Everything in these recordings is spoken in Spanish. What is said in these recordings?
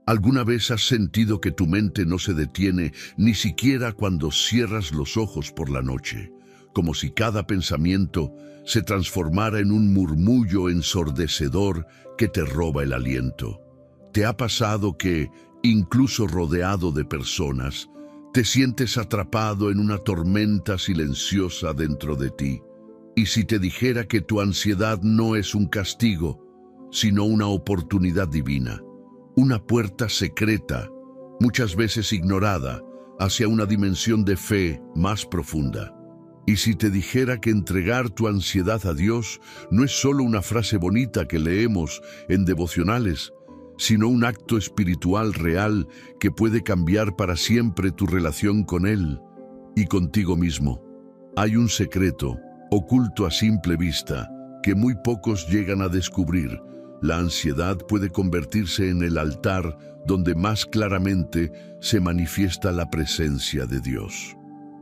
¿Alguna vez has sentido que tu mente no se detiene ni siquiera cuando cierras los ojos por la noche, como si cada pensamiento se transformara en un murmullo ensordecedor que te roba el aliento? ¿Te ha pasado que, incluso rodeado de personas, te sientes atrapado en una tormenta silenciosa dentro de ti? Y si te dijera que tu ansiedad no es un castigo, sino una oportunidad divina, una puerta secreta, muchas veces ignorada, hacia una dimensión de fe más profunda. Y si te dijera que entregar tu ansiedad a Dios no es solo una frase bonita que leemos en devocionales, sino un acto espiritual real que puede cambiar para siempre tu relación con Él y contigo mismo. Hay un secreto, oculto a simple vista, que muy pocos llegan a descubrir. La ansiedad puede convertirse en el altar donde más claramente se manifiesta la presencia de Dios.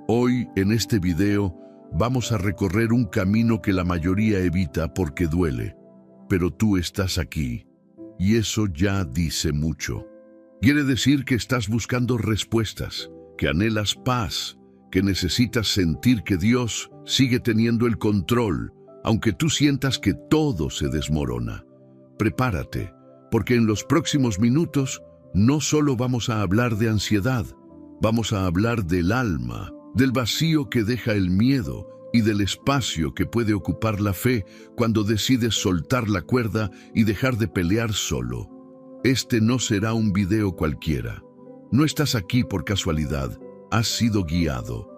Hoy, en este video, vamos a recorrer un camino que la mayoría evita porque duele. Pero tú estás aquí, y eso ya dice mucho. Quiere decir que estás buscando respuestas, que anhelas paz, que necesitas sentir que Dios sigue teniendo el control, aunque tú sientas que todo se desmorona. Prepárate, porque en los próximos minutos no solo vamos a hablar de ansiedad, vamos a hablar del alma, del vacío que deja el miedo y del espacio que puede ocupar la fe cuando decides soltar la cuerda y dejar de pelear solo. Este no será un video cualquiera. No estás aquí por casualidad, has sido guiado.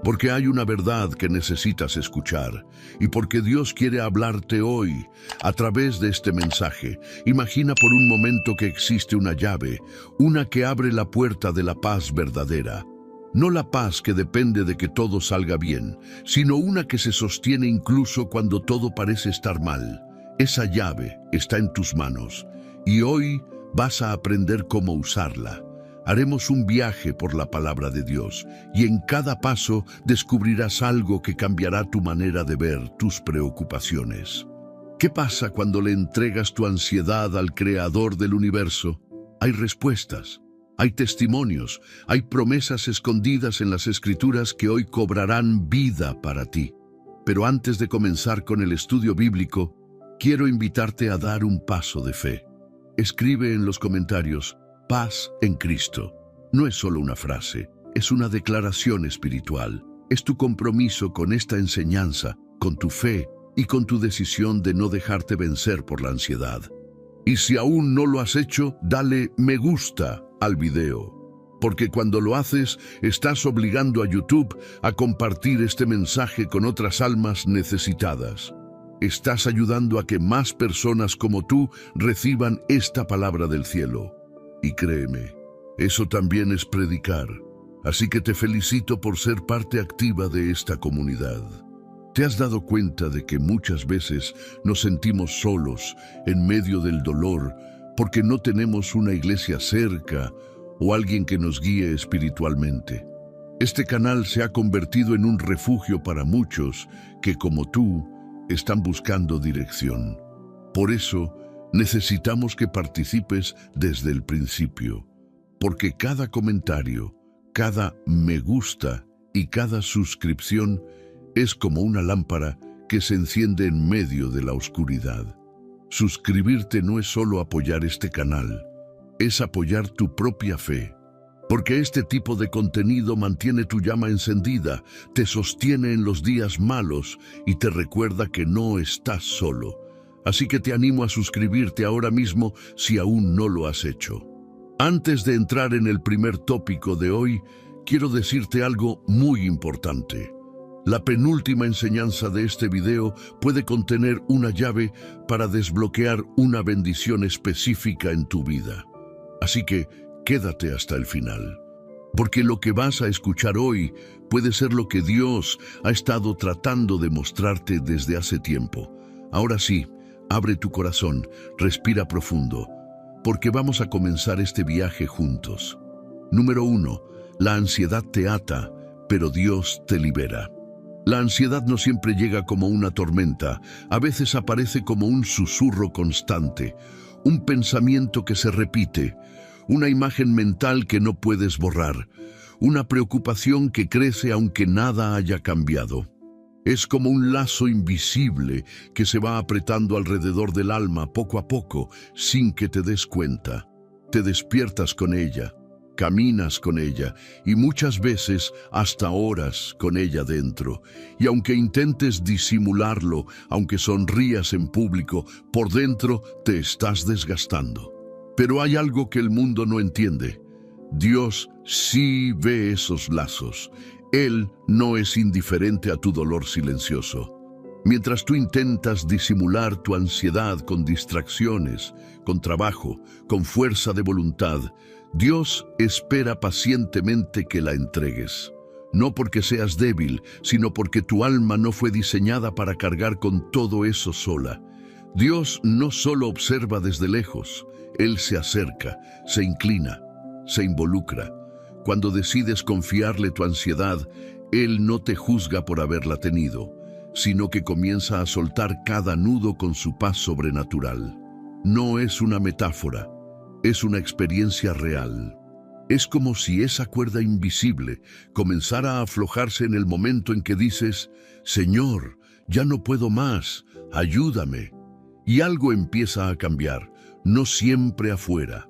Porque hay una verdad que necesitas escuchar y porque Dios quiere hablarte hoy a través de este mensaje. Imagina por un momento que existe una llave, una que abre la puerta de la paz verdadera. No la paz que depende de que todo salga bien, sino una que se sostiene incluso cuando todo parece estar mal. Esa llave está en tus manos y hoy vas a aprender cómo usarla. Haremos un viaje por la palabra de Dios y en cada paso descubrirás algo que cambiará tu manera de ver tus preocupaciones. ¿Qué pasa cuando le entregas tu ansiedad al Creador del universo? Hay respuestas, hay testimonios, hay promesas escondidas en las Escrituras que hoy cobrarán vida para ti. Pero antes de comenzar con el estudio bíblico, quiero invitarte a dar un paso de fe. Escribe en los comentarios: paz en Cristo. No es solo una frase, es una declaración espiritual. Es tu compromiso con esta enseñanza, con tu fe y con tu decisión de no dejarte vencer por la ansiedad. Y si aún no lo has hecho, dale me gusta al video, porque cuando lo haces, estás obligando a YouTube a compartir este mensaje con otras almas necesitadas. Estás ayudando a que más personas como tú reciban esta palabra del cielo. Y créeme, eso también es predicar. Así que te felicito por ser parte activa de esta comunidad. ¿Te has dado cuenta de que muchas veces nos sentimos solos en medio del dolor porque no tenemos una iglesia cerca o alguien que nos guíe espiritualmente? Este canal se ha convertido en un refugio para muchos que, como tú, están buscando dirección. Por eso, necesitamos que participes desde el principio, porque cada comentario, cada me gusta y cada suscripción es como una lámpara que se enciende en medio de la oscuridad. Suscribirte no es solo apoyar este canal, es apoyar tu propia fe, porque este tipo de contenido mantiene tu llama encendida, te sostiene en los días malos y te recuerda que no estás solo. Así que te animo a suscribirte ahora mismo si aún no lo has hecho. Antes de entrar en el primer tópico de hoy, quiero decirte algo muy importante. La penúltima enseñanza de este video puede contener una llave para desbloquear una bendición específica en tu vida. Así que quédate hasta el final, porque lo que vas a escuchar hoy puede ser lo que Dios ha estado tratando de mostrarte desde hace tiempo. Ahora sí, abre tu corazón, respira profundo, porque vamos a comenzar este viaje juntos. Número 1. La ansiedad te ata, pero Dios te libera. La ansiedad no siempre llega como una tormenta, a veces aparece como un susurro constante, un pensamiento que se repite, una imagen mental que no puedes borrar, una preocupación que crece aunque nada haya cambiado. Es como un lazo invisible que se va apretando alrededor del alma poco a poco, sin que te des cuenta. Te despiertas con ella, caminas con ella y muchas veces hasta horas con ella dentro. Y aunque intentes disimularlo, aunque sonrías en público, por dentro te estás desgastando. Pero hay algo que el mundo no entiende. Dios sí ve esos lazos. Él no es indiferente a tu dolor silencioso. Mientras tú intentas disimular tu ansiedad con distracciones, con trabajo, con fuerza de voluntad, Dios espera pacientemente que la entregues. No porque seas débil, sino porque tu alma no fue diseñada para cargar con todo eso sola. Dios no solo observa desde lejos, Él se acerca, se inclina, se involucra. Cuando decides confiarle tu ansiedad, Él no te juzga por haberla tenido, sino que comienza a soltar cada nudo con su paz sobrenatural. No es una metáfora, es una experiencia real. Es como si esa cuerda invisible comenzara a aflojarse en el momento en que dices, Señor, ya no puedo más, ayúdame. Y algo empieza a cambiar, no siempre afuera,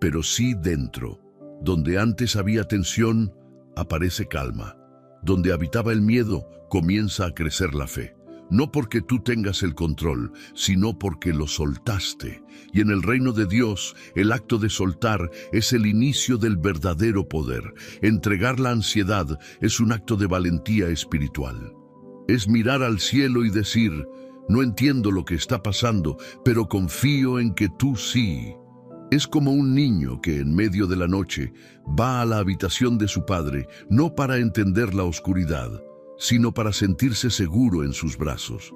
pero sí dentro. Donde antes había tensión, aparece calma. Donde habitaba el miedo, comienza a crecer la fe. No porque tú tengas el control, sino porque lo soltaste. Y en el reino de Dios, el acto de soltar es el inicio del verdadero poder. Entregar la ansiedad es un acto de valentía espiritual. Es mirar al cielo y decir, no entiendo lo que está pasando, pero confío en que tú sí. Es como un niño que en medio de la noche va a la habitación de su padre, no para entender la oscuridad, sino para sentirse seguro en sus brazos.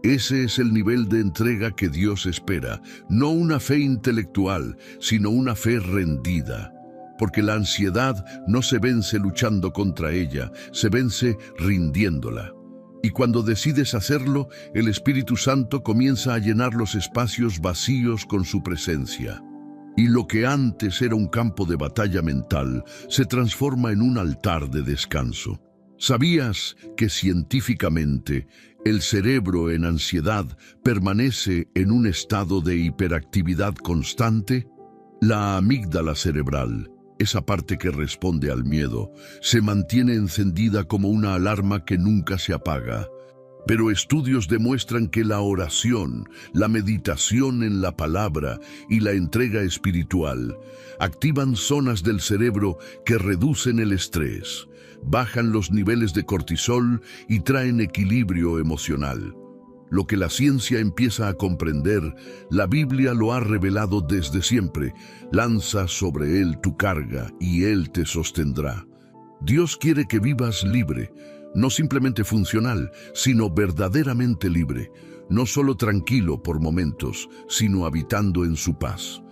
Ese es el nivel de entrega que Dios espera, no una fe intelectual, sino una fe rendida. Porque la ansiedad no se vence luchando contra ella, se vence rindiéndola. Y cuando decides hacerlo, el Espíritu Santo comienza a llenar los espacios vacíos con su presencia. Y lo que antes era un campo de batalla mental se transforma en un altar de descanso. ¿Sabías que científicamente el cerebro en ansiedad permanece en un estado de hiperactividad constante? La amígdala cerebral, esa parte que responde al miedo, se mantiene encendida como una alarma que nunca se apaga. Pero estudios demuestran que la oración, la meditación en la palabra y la entrega espiritual activan zonas del cerebro que reducen el estrés, bajan los niveles de cortisol y traen equilibrio emocional. Lo que la ciencia empieza a comprender, la Biblia lo ha revelado desde siempre. Lanza sobre él tu carga y él te sostendrá. Dios quiere que vivas libre, no simplemente funcional, sino verdaderamente libre, no solo tranquilo por momentos, sino habitando en su paz.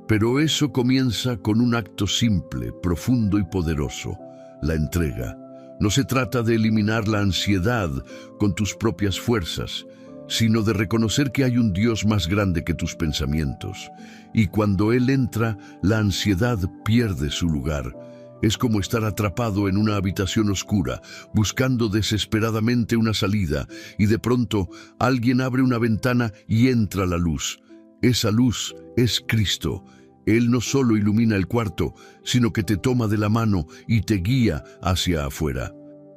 Pero eso comienza con un acto simple, profundo y poderoso, la entrega. No se trata de eliminar la ansiedad con tus propias fuerzas, sino de reconocer que hay un Dios más grande que tus pensamientos. Y cuando Él entra, la ansiedad pierde su lugar. Es como estar atrapado en una habitación oscura, buscando desesperadamente una salida, y de pronto alguien abre una ventana y entra la luz. Esa luz es Cristo. Él no solo ilumina el cuarto, sino que te toma de la mano y te guía hacia afuera.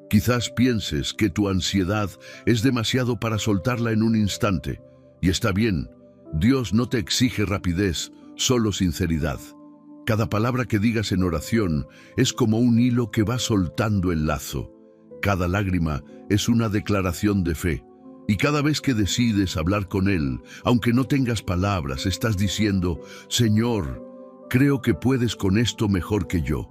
Quizás pienses que tu ansiedad es demasiado para soltarla en un instante. Y está bien, Dios no te exige rapidez, solo sinceridad. Cada palabra que digas en oración es como un hilo que va soltando el lazo. Cada lágrima es una declaración de fe. Y cada vez que decides hablar con Él, aunque no tengas palabras, estás diciendo, Señor, creo que puedes con esto mejor que yo.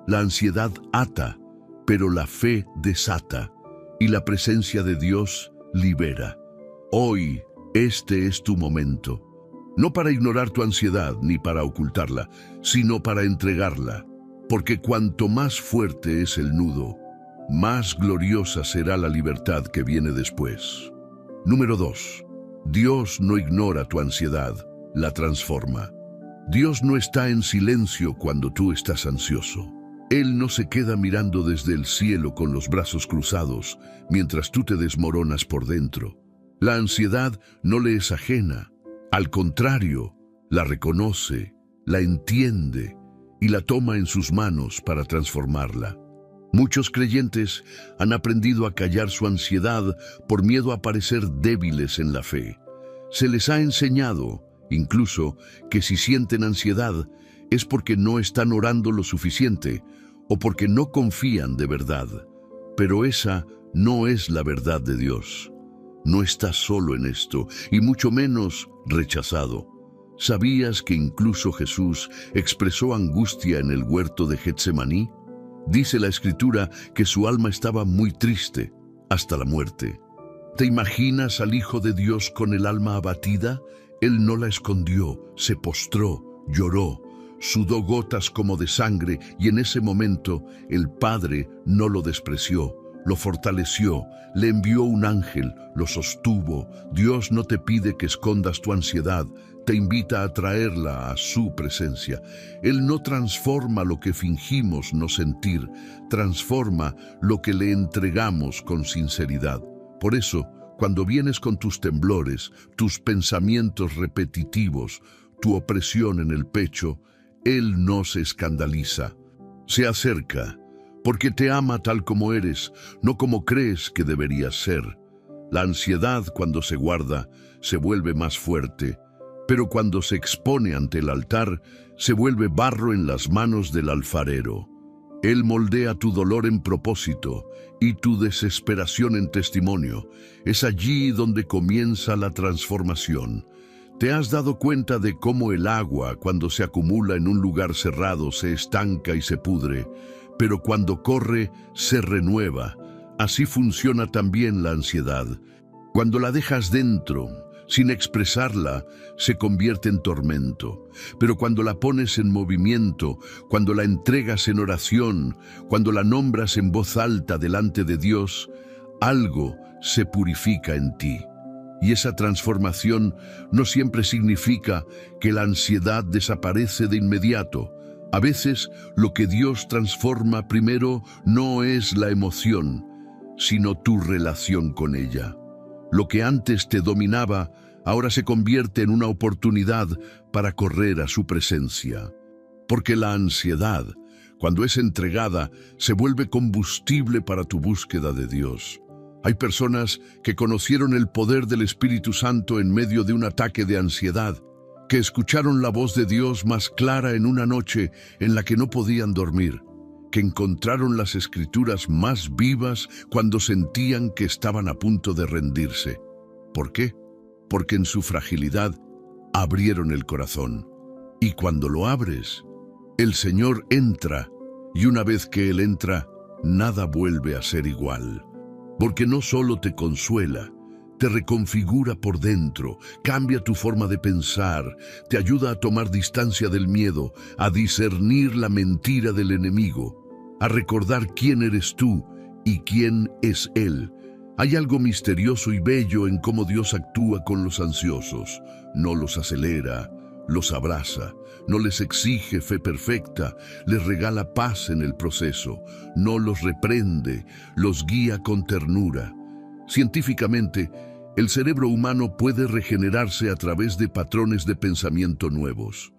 La ansiedad ata, pero la fe desata, y la presencia de Dios libera. Hoy, este es tu momento. No para ignorar tu ansiedad ni para ocultarla, sino para entregarla, porque cuanto más fuerte es el nudo, más gloriosa será la libertad que viene después. Número 2. Dios no ignora tu ansiedad, la transforma. Dios no está en silencio cuando tú estás ansioso. Él no se queda mirando desde el cielo con los brazos cruzados mientras tú te desmoronas por dentro. La ansiedad no le es ajena. Al contrario, la reconoce, la entiende y la toma en sus manos para transformarla. Muchos creyentes han aprendido a callar su ansiedad por miedo a parecer débiles en la fe. Se les ha enseñado, incluso, que si sienten ansiedad es porque no están orando lo suficiente o porque no confían de verdad. Pero esa no es la verdad de Dios. No estás solo en esto, y mucho menos rechazado. ¿Sabías que incluso Jesús expresó angustia en el huerto de Getsemaní? Dice la Escritura que su alma estaba muy triste, hasta la muerte. ¿Te imaginas al Hijo de Dios con el alma abatida? Él no la escondió, se postró, lloró, sudó gotas como de sangre, y en ese momento el Padre no lo despreció, lo fortaleció, le envió un ángel, lo sostuvo. Dios no te pide que escondas tu ansiedad, te invita a traerla a su presencia. Él no transforma lo que fingimos no sentir, transforma lo que le entregamos con sinceridad. Por eso, cuando vienes con tus temblores, tus pensamientos repetitivos, tu opresión en el pecho, Él no se escandaliza. Se acerca, porque te ama tal como eres, no como crees que deberías ser. La ansiedad, cuando se guarda, se vuelve más fuerte, pero cuando se expone ante el altar, se vuelve barro en las manos del alfarero. Él moldea tu dolor en propósito y tu desesperación en testimonio. Es allí donde comienza la transformación. ¿Te has dado cuenta de cómo el agua, cuando se acumula en un lugar cerrado, se estanca y se pudre, pero cuando corre, se renueva? Así funciona también la ansiedad. Cuando la dejas dentro, sin expresarla, se convierte en tormento. Pero cuando la pones en movimiento, cuando la entregas en oración, cuando la nombras en voz alta delante de Dios, algo se purifica en ti. Y esa transformación no siempre significa que la ansiedad desaparece de inmediato. A veces, lo que Dios transforma primero no es la emoción, sino tu relación con ella. Lo que antes te dominaba, ahora se convierte en una oportunidad para correr a su presencia. Porque la ansiedad, cuando es entregada, se vuelve combustible para tu búsqueda de Dios. Hay personas que conocieron el poder del Espíritu Santo en medio de un ataque de ansiedad, que escucharon la voz de Dios más clara en una noche en la que no podían dormir, que encontraron las Escrituras más vivas cuando sentían que estaban a punto de rendirse. ¿Por qué? Porque en su fragilidad abrieron el corazón. Y cuando lo abres, el Señor entra, y una vez que Él entra, nada vuelve a ser igual. Porque no solo te consuela, te reconfigura por dentro, cambia tu forma de pensar, te ayuda a tomar distancia del miedo, a discernir la mentira del enemigo, a recordar quién eres tú y quién es Él. Hay algo misterioso y bello en cómo Dios actúa con los ansiosos. No los acelera, los abraza, no les exige fe perfecta, les regala paz en el proceso, no los reprende, los guía con ternura. Científicamente, el cerebro humano puede regenerarse a través de patrones de pensamiento nuevos.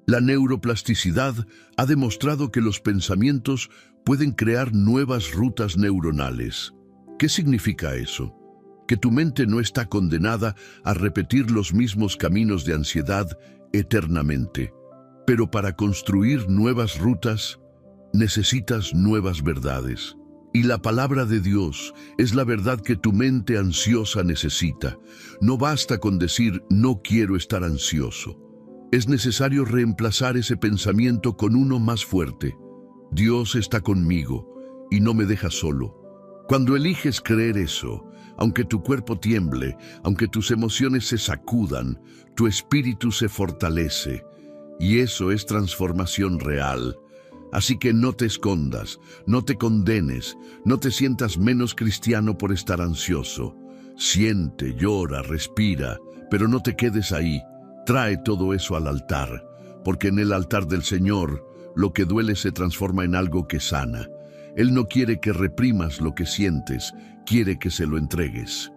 La neuroplasticidad ha demostrado que los pensamientos pueden crear nuevas rutas neuronales. ¿Qué significa eso? Que tu mente no está condenada a repetir los mismos caminos de ansiedad eternamente. Pero para construir nuevas rutas, necesitas nuevas verdades. Y la palabra de Dios es la verdad que tu mente ansiosa necesita. No basta con decir, no quiero estar ansioso. Es necesario reemplazar ese pensamiento con uno más fuerte. Dios está conmigo y no me deja solo. Cuando eliges creer eso, aunque tu cuerpo tiemble, aunque tus emociones se sacudan, tu espíritu se fortalece. Y eso es transformación real. Así que no te escondas, no te condenes, no te sientas menos cristiano por estar ansioso. Siente, llora, respira, pero no te quedes ahí. Trae todo eso al altar, porque en el altar del Señor lo que duele se transforma en algo que sana. Él no quiere que reprimas lo que sientes, quiere que se lo entregues.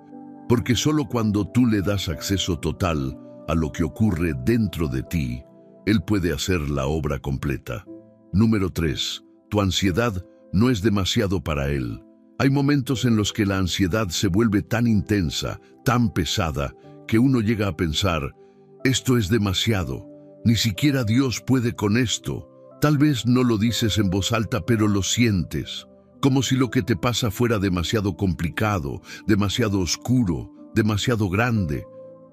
Porque solo cuando tú le das acceso total a lo que ocurre dentro de ti, Él puede hacer la obra completa. Número 3. Tu ansiedad no es demasiado para Él. Hay momentos en los que la ansiedad se vuelve tan intensa, tan pesada, que uno llega a pensar, esto es demasiado, ni siquiera Dios puede con esto. Tal vez no lo dices en voz alta, pero lo sientes, como si lo que te pasa fuera demasiado complicado, demasiado oscuro, demasiado grande.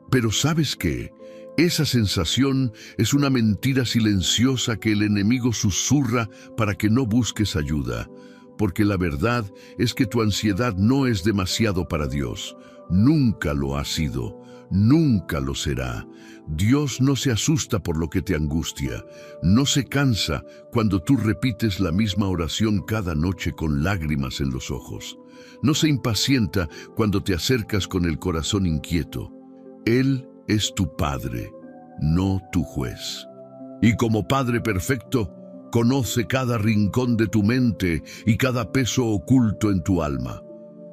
Pero ¿sabes qué? Esa sensación es una mentira silenciosa que el enemigo susurra para que no busques ayuda. Porque la verdad es que tu ansiedad no es demasiado para Dios. Nunca lo ha sido, nunca lo será. Dios no se asusta por lo que te angustia. No se cansa cuando tú repites la misma oración cada noche con lágrimas en los ojos. No se impacienta cuando te acercas con el corazón inquieto. Él es tu Padre, no tu juez. Y como Padre perfecto, conoce cada rincón de tu mente y cada peso oculto en tu alma.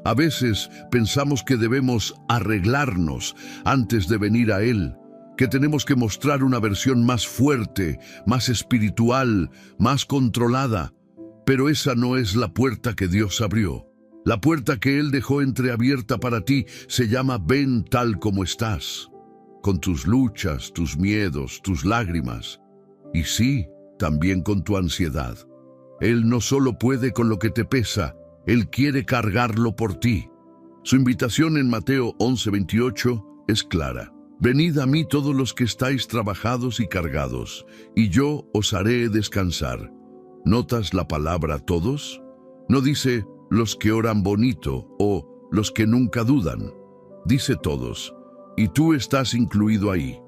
A veces pensamos que debemos arreglarnos antes de venir a Él, que tenemos que mostrar una versión más fuerte, más espiritual, más controlada. Pero esa no es la puerta que Dios abrió. La puerta que Él dejó entreabierta para ti se llama ven tal como estás, con tus luchas, tus miedos, tus lágrimas. Y sí, también con tu ansiedad. Él no solo puede con lo que te pesa, Él quiere cargarlo por ti. Su invitación en Mateo 11:28 es clara. Venid a mí todos los que estáis trabajados y cargados, y yo os haré descansar. ¿Notas la palabra todos? No dice los que oran bonito o los que nunca dudan. Dice todos, y tú estás incluido ahí.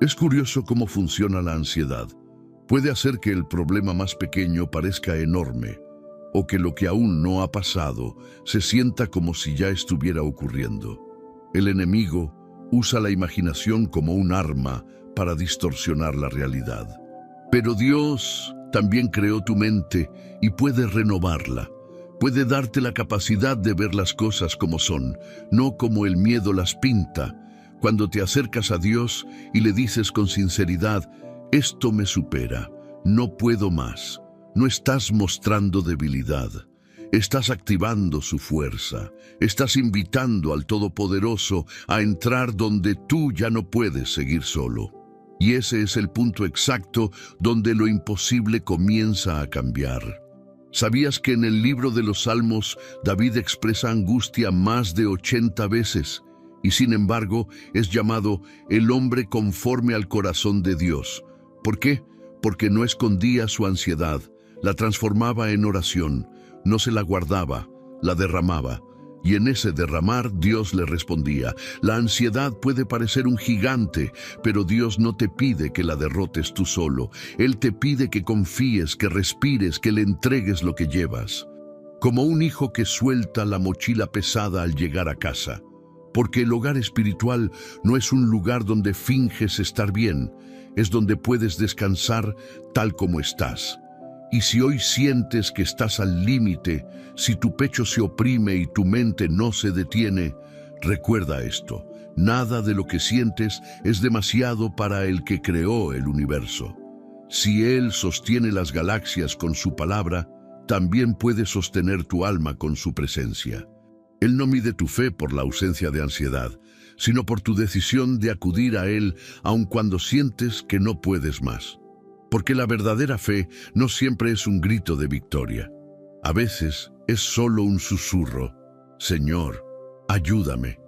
Es curioso cómo funciona la ansiedad. Puede hacer que el problema más pequeño parezca enorme, o que lo que aún no ha pasado se sienta como si ya estuviera ocurriendo. El enemigo usa la imaginación como un arma para distorsionar la realidad. Pero Dios también creó tu mente y puede renovarla. Puede darte la capacidad de ver las cosas como son, no como el miedo las pinta. Cuando te acercas a Dios y le dices con sinceridad, esto me supera, no puedo más. No estás mostrando debilidad, estás activando su fuerza, estás invitando al Todopoderoso a entrar donde tú ya no puedes seguir solo. Y ese es el punto exacto donde lo imposible comienza a cambiar. ¿Sabías que en el libro de los Salmos David expresa angustia más de 80 veces? Y sin embargo es llamado el hombre conforme al corazón de Dios. ¿Por qué? Porque no escondía su ansiedad, la transformaba en oración, no se la guardaba, la derramaba. Y en ese derramar Dios le respondía. La ansiedad puede parecer un gigante, pero Dios no te pide que la derrotes tú solo. Él te pide que confíes, que respires, que le entregues lo que llevas. Como un hijo que suelta la mochila pesada al llegar a casa. Porque el hogar espiritual no es un lugar donde finges estar bien, es donde puedes descansar tal como estás. Y si hoy sientes que estás al límite, si tu pecho se oprime y tu mente no se detiene, recuerda esto: nada de lo que sientes es demasiado para el que creó el universo. Si Él sostiene las galaxias con su palabra, también puede sostener tu alma con su presencia. Él no mide tu fe por la ausencia de ansiedad, sino por tu decisión de acudir a Él aun cuando sientes que no puedes más. Porque la verdadera fe no siempre es un grito de victoria. A veces es solo un susurro: Señor, ayúdame.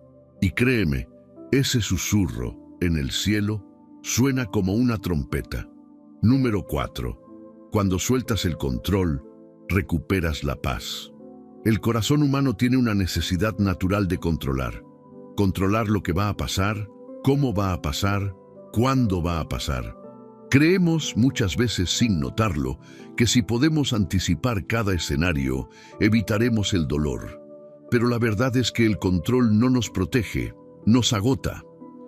Y créeme, ese susurro en el cielo suena como una trompeta. Número 4. Cuando sueltas el control, recuperas la paz. El corazón humano tiene una necesidad natural de controlar. Controlar lo que va a pasar, cómo va a pasar, cuándo va a pasar. Creemos, muchas veces sin notarlo, que si podemos anticipar cada escenario, evitaremos el dolor. Pero la verdad es que el control no nos protege, nos agota.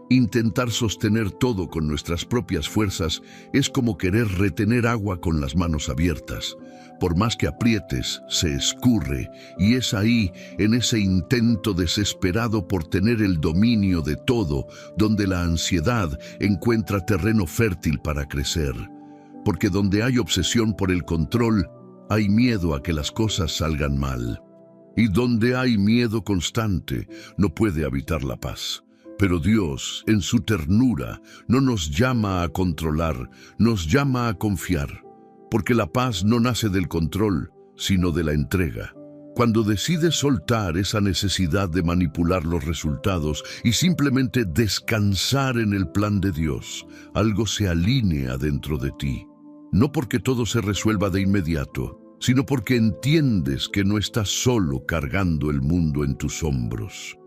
Intentar sostener todo con nuestras propias fuerzas es como querer retener agua con las manos abiertas. Por más que aprietes, se escurre, y es ahí, en ese intento desesperado por tener el dominio de todo, donde la ansiedad encuentra terreno fértil para crecer. Porque donde hay obsesión por el control, hay miedo a que las cosas salgan mal. Y donde hay miedo constante, no puede habitar la paz. Pero Dios, en su ternura, no nos llama a controlar, nos llama a confiar. Porque la paz no nace del control, sino de la entrega. Cuando decides soltar esa necesidad de manipular los resultados y simplemente descansar en el plan de Dios, algo se alinea dentro de ti. No porque todo se resuelva de inmediato, sino porque entiendes que no estás solo cargando el mundo en tus hombros.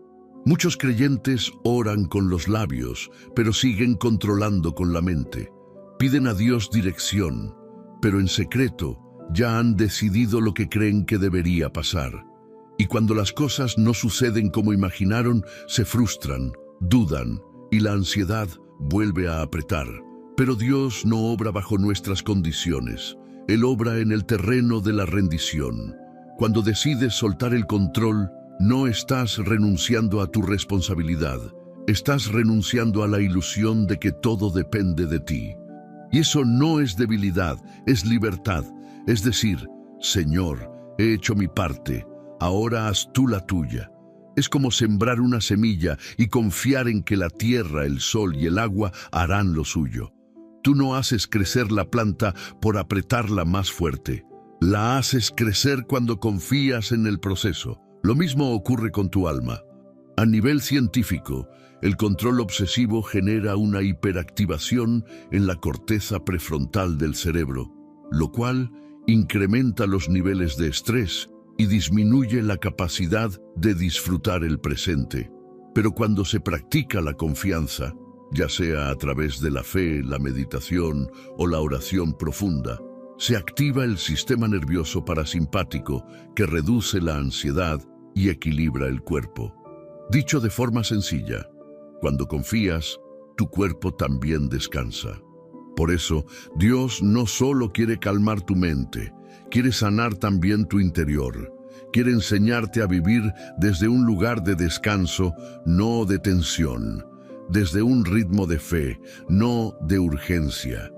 Muchos creyentes oran con los labios, pero siguen controlando con la mente. Piden a Dios dirección, pero en secreto ya han decidido lo que creen que debería pasar. Y cuando las cosas no suceden como imaginaron, se frustran, dudan, y la ansiedad vuelve a apretar. Pero Dios no obra bajo nuestras condiciones. Él obra en el terreno de la rendición. Cuando decides soltar el control, no estás renunciando a tu responsabilidad, estás renunciando a la ilusión de que todo depende de ti. Y eso no es debilidad, es libertad. Es decir, Señor, he hecho mi parte, ahora haz tú la tuya. Es como sembrar una semilla y confiar en que la tierra, el sol y el agua harán lo suyo. Tú no haces crecer la planta por apretarla más fuerte. La haces crecer cuando confías en el proceso. Lo mismo ocurre con tu alma. A nivel científico, el control obsesivo genera una hiperactivación en la corteza prefrontal del cerebro, lo cual incrementa los niveles de estrés y disminuye la capacidad de disfrutar el presente. Pero cuando se practica la confianza, ya sea a través de la fe, la meditación o la oración profunda, se activa el sistema nervioso parasimpático que reduce la ansiedad y equilibra el cuerpo. Dicho de forma sencilla, cuando confías, tu cuerpo también descansa. Por eso, Dios no solo quiere calmar tu mente, quiere sanar también tu interior. Quiere enseñarte a vivir desde un lugar de descanso, no de tensión. Desde un ritmo de fe, no de urgencia.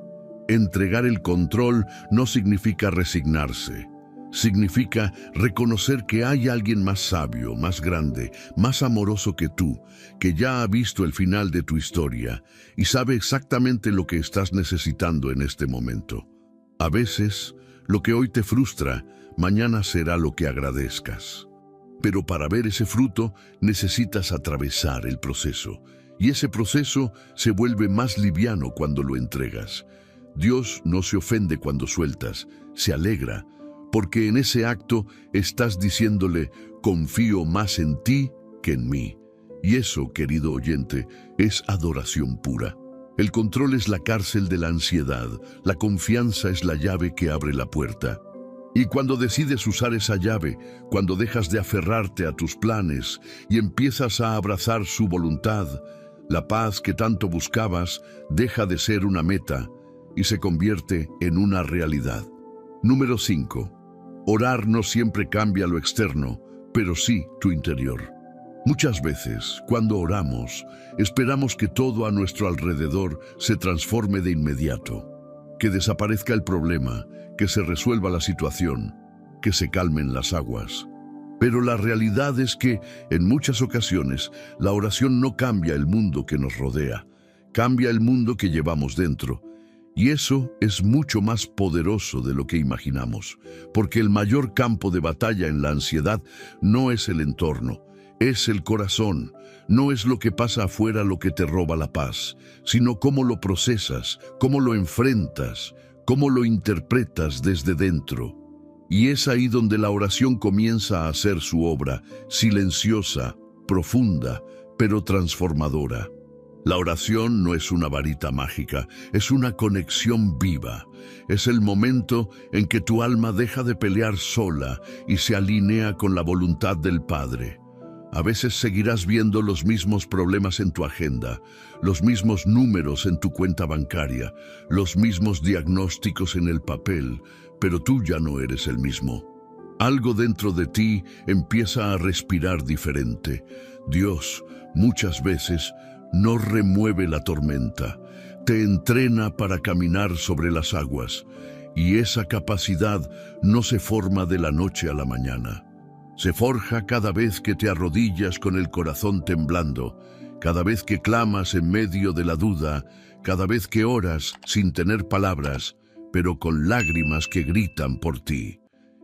Entregar el control no significa resignarse. Significa reconocer que hay alguien más sabio, más grande, más amoroso que tú, que ya ha visto el final de tu historia y sabe exactamente lo que estás necesitando en este momento. A veces, lo que hoy te frustra, mañana será lo que agradezcas. Pero para ver ese fruto, necesitas atravesar el proceso. Y ese proceso se vuelve más liviano cuando lo entregas. Dios no se ofende cuando sueltas, se alegra, porque en ese acto estás diciéndole, confío más en ti que en mí. Y eso, querido oyente, es adoración pura. El control es la cárcel de la ansiedad, la confianza es la llave que abre la puerta. Y cuando decides usar esa llave, cuando dejas de aferrarte a tus planes y empiezas a abrazar su voluntad, la paz que tanto buscabas deja de ser una meta y se convierte en una realidad. Número 5. Orar no siempre cambia lo externo, pero sí tu interior. Muchas veces, cuando oramos, esperamos que todo a nuestro alrededor se transforme de inmediato, que desaparezca el problema, que se resuelva la situación, que se calmen las aguas. Pero la realidad es que, en muchas ocasiones, la oración no cambia el mundo que nos rodea, cambia el mundo que llevamos dentro. Y eso es mucho más poderoso de lo que imaginamos, porque el mayor campo de batalla en la ansiedad no es el entorno, es el corazón. No es lo que pasa afuera lo que te roba la paz, sino cómo lo procesas, cómo lo enfrentas, cómo lo interpretas desde dentro. Y es ahí donde la oración comienza a hacer su obra, silenciosa, profunda, pero transformadora. La oración no es una varita mágica, es una conexión viva. Es el momento en que tu alma deja de pelear sola y se alinea con la voluntad del Padre. A veces seguirás viendo los mismos problemas en tu agenda, los mismos números en tu cuenta bancaria, los mismos diagnósticos en el papel, pero tú ya no eres el mismo. Algo dentro de ti empieza a respirar diferente. Dios, muchas veces, no remueve la tormenta, te entrena para caminar sobre las aguas, y esa capacidad no se forma de la noche a la mañana. Se forja cada vez que te arrodillas con el corazón temblando, cada vez que clamas en medio de la duda, cada vez que oras sin tener palabras, pero con lágrimas que gritan por ti.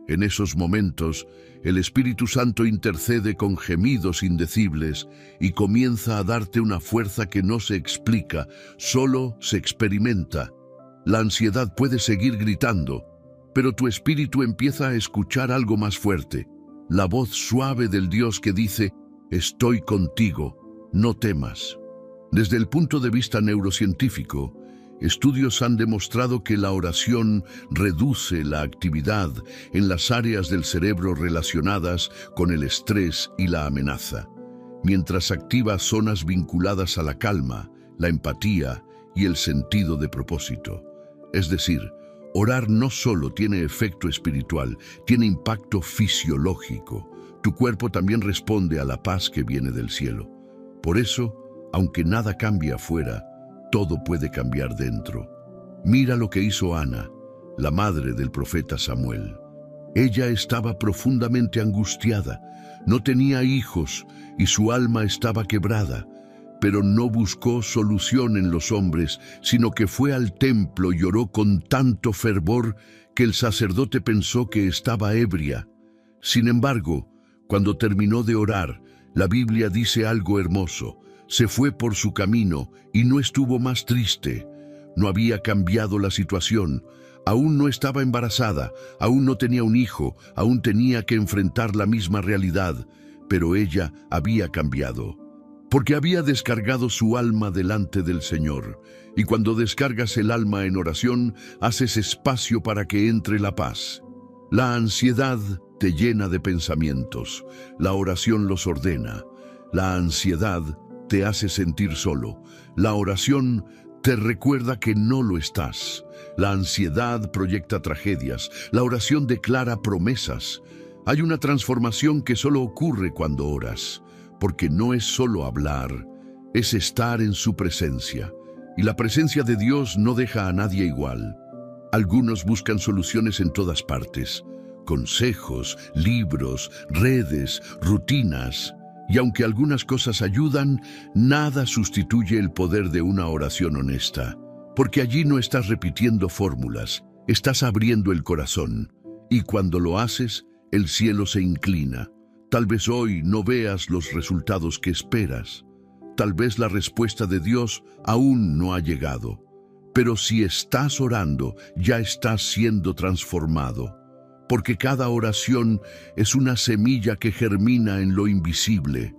En esos momentos, el Espíritu Santo intercede con gemidos indecibles y comienza a darte una fuerza que no se explica, solo se experimenta. La ansiedad puede seguir gritando, pero tu espíritu empieza a escuchar algo más fuerte. La voz suave del Dios que dice, estoy contigo, no temas. Desde el punto de vista neurocientífico, estudios han demostrado que la oración reduce la actividad en las áreas del cerebro relacionadas con el estrés y la amenaza, mientras activa zonas vinculadas a la calma, la empatía y el sentido de propósito. Es decir, orar no solo tiene efecto espiritual, tiene impacto fisiológico. Tu cuerpo también responde a la paz que viene del cielo. Por eso, aunque nada cambie afuera, todo puede cambiar dentro. Mira lo que hizo Ana, la madre del profeta Samuel. Ella estaba profundamente angustiada, no tenía hijos y su alma estaba quebrada. Pero no buscó solución en los hombres, sino que fue al templo y oró con tanto fervor que el sacerdote pensó que estaba ebria. Sin embargo, cuando terminó de orar, la Biblia dice algo hermoso. Se fue por su camino y no estuvo más triste. No había cambiado la situación. Aún no estaba embarazada, aún no tenía un hijo, aún tenía que enfrentar la misma realidad, pero ella había cambiado. Porque había descargado su alma delante del Señor. Y cuando descargas el alma en oración, haces espacio para que entre la paz. La ansiedad te llena de pensamientos. La oración los ordena. La ansiedad te hace sentir solo. La oración te recuerda que no lo estás. La ansiedad proyecta tragedias. La oración declara promesas. Hay una transformación que solo ocurre cuando oras. Porque no es solo hablar, es estar en su presencia. Y la presencia de Dios no deja a nadie igual. Algunos buscan soluciones en todas partes, consejos, libros, redes, rutinas. Y aunque algunas cosas ayudan, nada sustituye el poder de una oración honesta. Porque allí no estás repitiendo fórmulas, estás abriendo el corazón. Y cuando lo haces, el cielo se inclina. Tal vez hoy no veas los resultados que esperas. Tal vez la respuesta de Dios aún no ha llegado. Pero si estás orando, ya estás siendo transformado. Porque cada oración es una semilla que germina en lo invisible.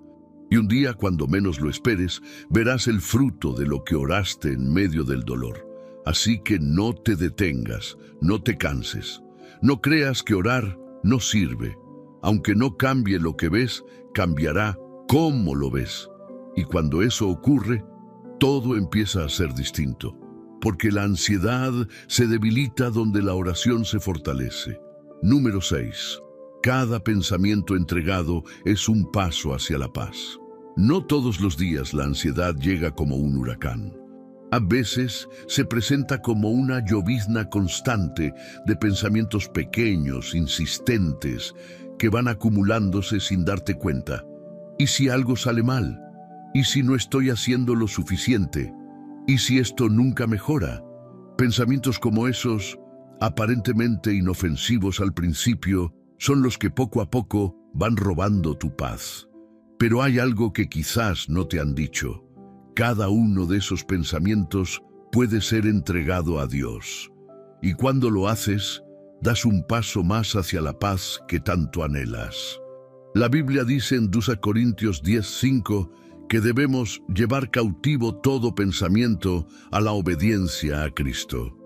Y un día, cuando menos lo esperes, verás el fruto de lo que oraste en medio del dolor. Así que no te detengas, no te canses. No creas que orar no sirve. Aunque no cambie lo que ves, cambiará cómo lo ves. Y cuando eso ocurre, todo empieza a ser distinto. Porque la ansiedad se debilita donde la oración se fortalece. Número 6. Cada pensamiento entregado es un paso hacia la paz. No todos los días la ansiedad llega como un huracán. A veces se presenta como una llovizna constante de pensamientos pequeños, insistentes, que van acumulándose sin darte cuenta. ¿Y si algo sale mal? ¿Y si no estoy haciendo lo suficiente? ¿Y si esto nunca mejora? Pensamientos como esos, aparentemente inofensivos al principio, son los que poco a poco van robando tu paz. Pero hay algo que quizás no te han dicho. Cada uno de esos pensamientos puede ser entregado a Dios. Y cuando lo haces, das un paso más hacia la paz que tanto anhelas. La Biblia dice en 2 Corintios 10:5 que debemos llevar cautivo todo pensamiento a la obediencia a Cristo.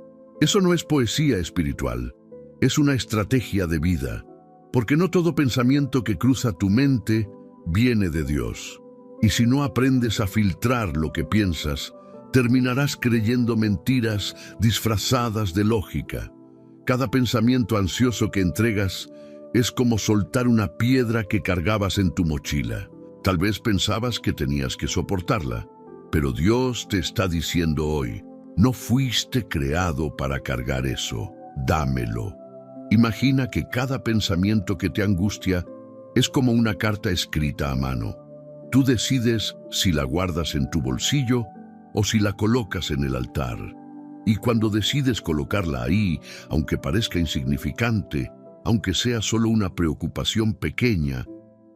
Eso no es poesía espiritual, es una estrategia de vida, porque no todo pensamiento que cruza tu mente viene de Dios. Y si no aprendes a filtrar lo que piensas, terminarás creyendo mentiras disfrazadas de lógica. Cada pensamiento ansioso que entregas es como soltar una piedra que cargabas en tu mochila. Tal vez pensabas que tenías que soportarla, pero Dios te está diciendo hoy, no fuiste creado para cargar eso, dámelo. Imagina que cada pensamiento que te angustia es como una carta escrita a mano. Tú decides si la guardas en tu bolsillo o si la colocas en el altar. Y cuando decides colocarla ahí, aunque parezca insignificante, aunque sea solo una preocupación pequeña,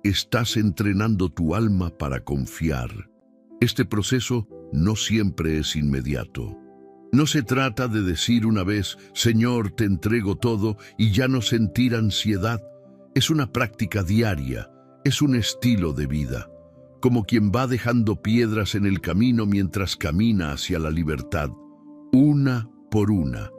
estás entrenando tu alma para confiar. Este proceso no siempre es inmediato. No se trata de decir una vez, Señor, te entrego todo y ya no sentir ansiedad. Es una práctica diaria, es un estilo de vida, como quien va dejando piedras en el camino mientras camina hacia la libertad, una por una,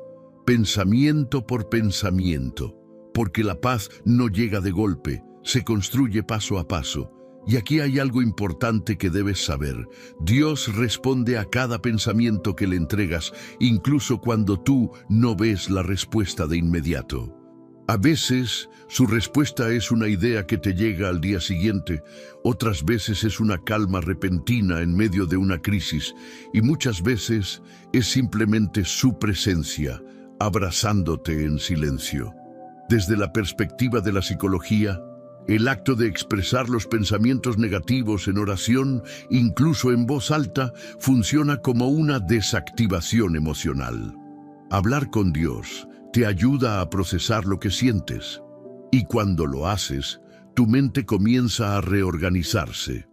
pensamiento por pensamiento, porque la paz no llega de golpe, se construye paso a paso. Y aquí hay algo importante que debes saber. Dios responde a cada pensamiento que le entregas, incluso cuando tú no ves la respuesta de inmediato. A veces, su respuesta es una idea que te llega al día siguiente, otras veces es una calma repentina en medio de una crisis, y muchas veces es simplemente su presencia, abrazándote en silencio. Desde la perspectiva de la psicología, el acto de expresar los pensamientos negativos en oración, incluso en voz alta, funciona como una desactivación emocional. Hablar con Dios te ayuda a procesar lo que sientes, y cuando lo haces, tu mente comienza a reorganizarse.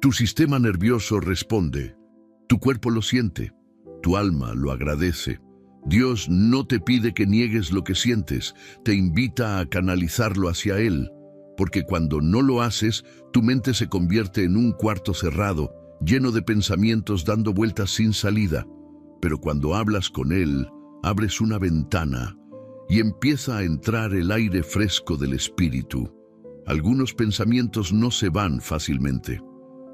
Tu sistema nervioso responde, tu cuerpo lo siente, tu alma lo agradece. Dios no te pide que niegues lo que sientes, te invita a canalizarlo hacia Él, porque cuando no lo haces, tu mente se convierte en un cuarto cerrado, lleno de pensamientos dando vueltas sin salida. Pero cuando hablas con Él, abres una ventana y empieza a entrar el aire fresco del Espíritu. Algunos pensamientos no se van fácilmente.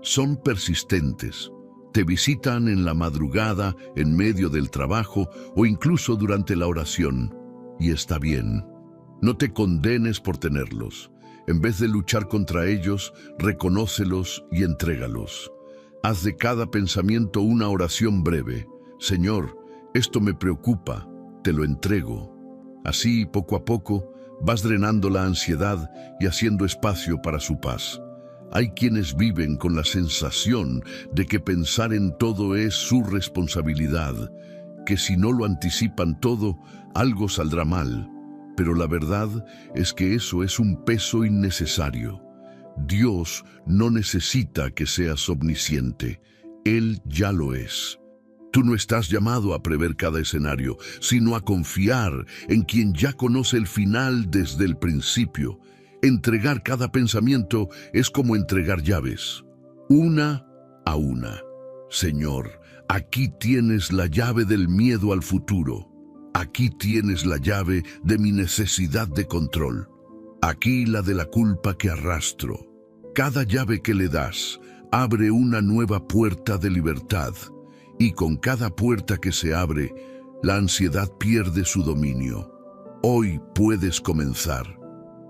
Son persistentes. Te visitan en la madrugada, en medio del trabajo o incluso durante la oración. Y está bien. No te condenes por tenerlos. En vez de luchar contra ellos, reconócelos y entrégalos. Haz de cada pensamiento una oración breve. Señor, esto me preocupa, te lo entrego. Así, poco a poco, vas drenando la ansiedad y haciendo espacio para su paz. Hay quienes viven con la sensación de que pensar en todo es su responsabilidad, que si no lo anticipan todo, algo saldrá mal. Pero la verdad es que eso es un peso innecesario. Dios no necesita que seas omnisciente. Él ya lo es. Tú no estás llamado a prever cada escenario, sino a confiar en quien ya conoce el final desde el principio. Entregar cada pensamiento es como entregar llaves, una a una. Señor, aquí tienes la llave del miedo al futuro. Aquí tienes la llave de mi necesidad de control. Aquí la de la culpa que arrastro. Cada llave que le das abre una nueva puerta de libertad. Y con cada puerta que se abre, la ansiedad pierde su dominio. Hoy puedes comenzar.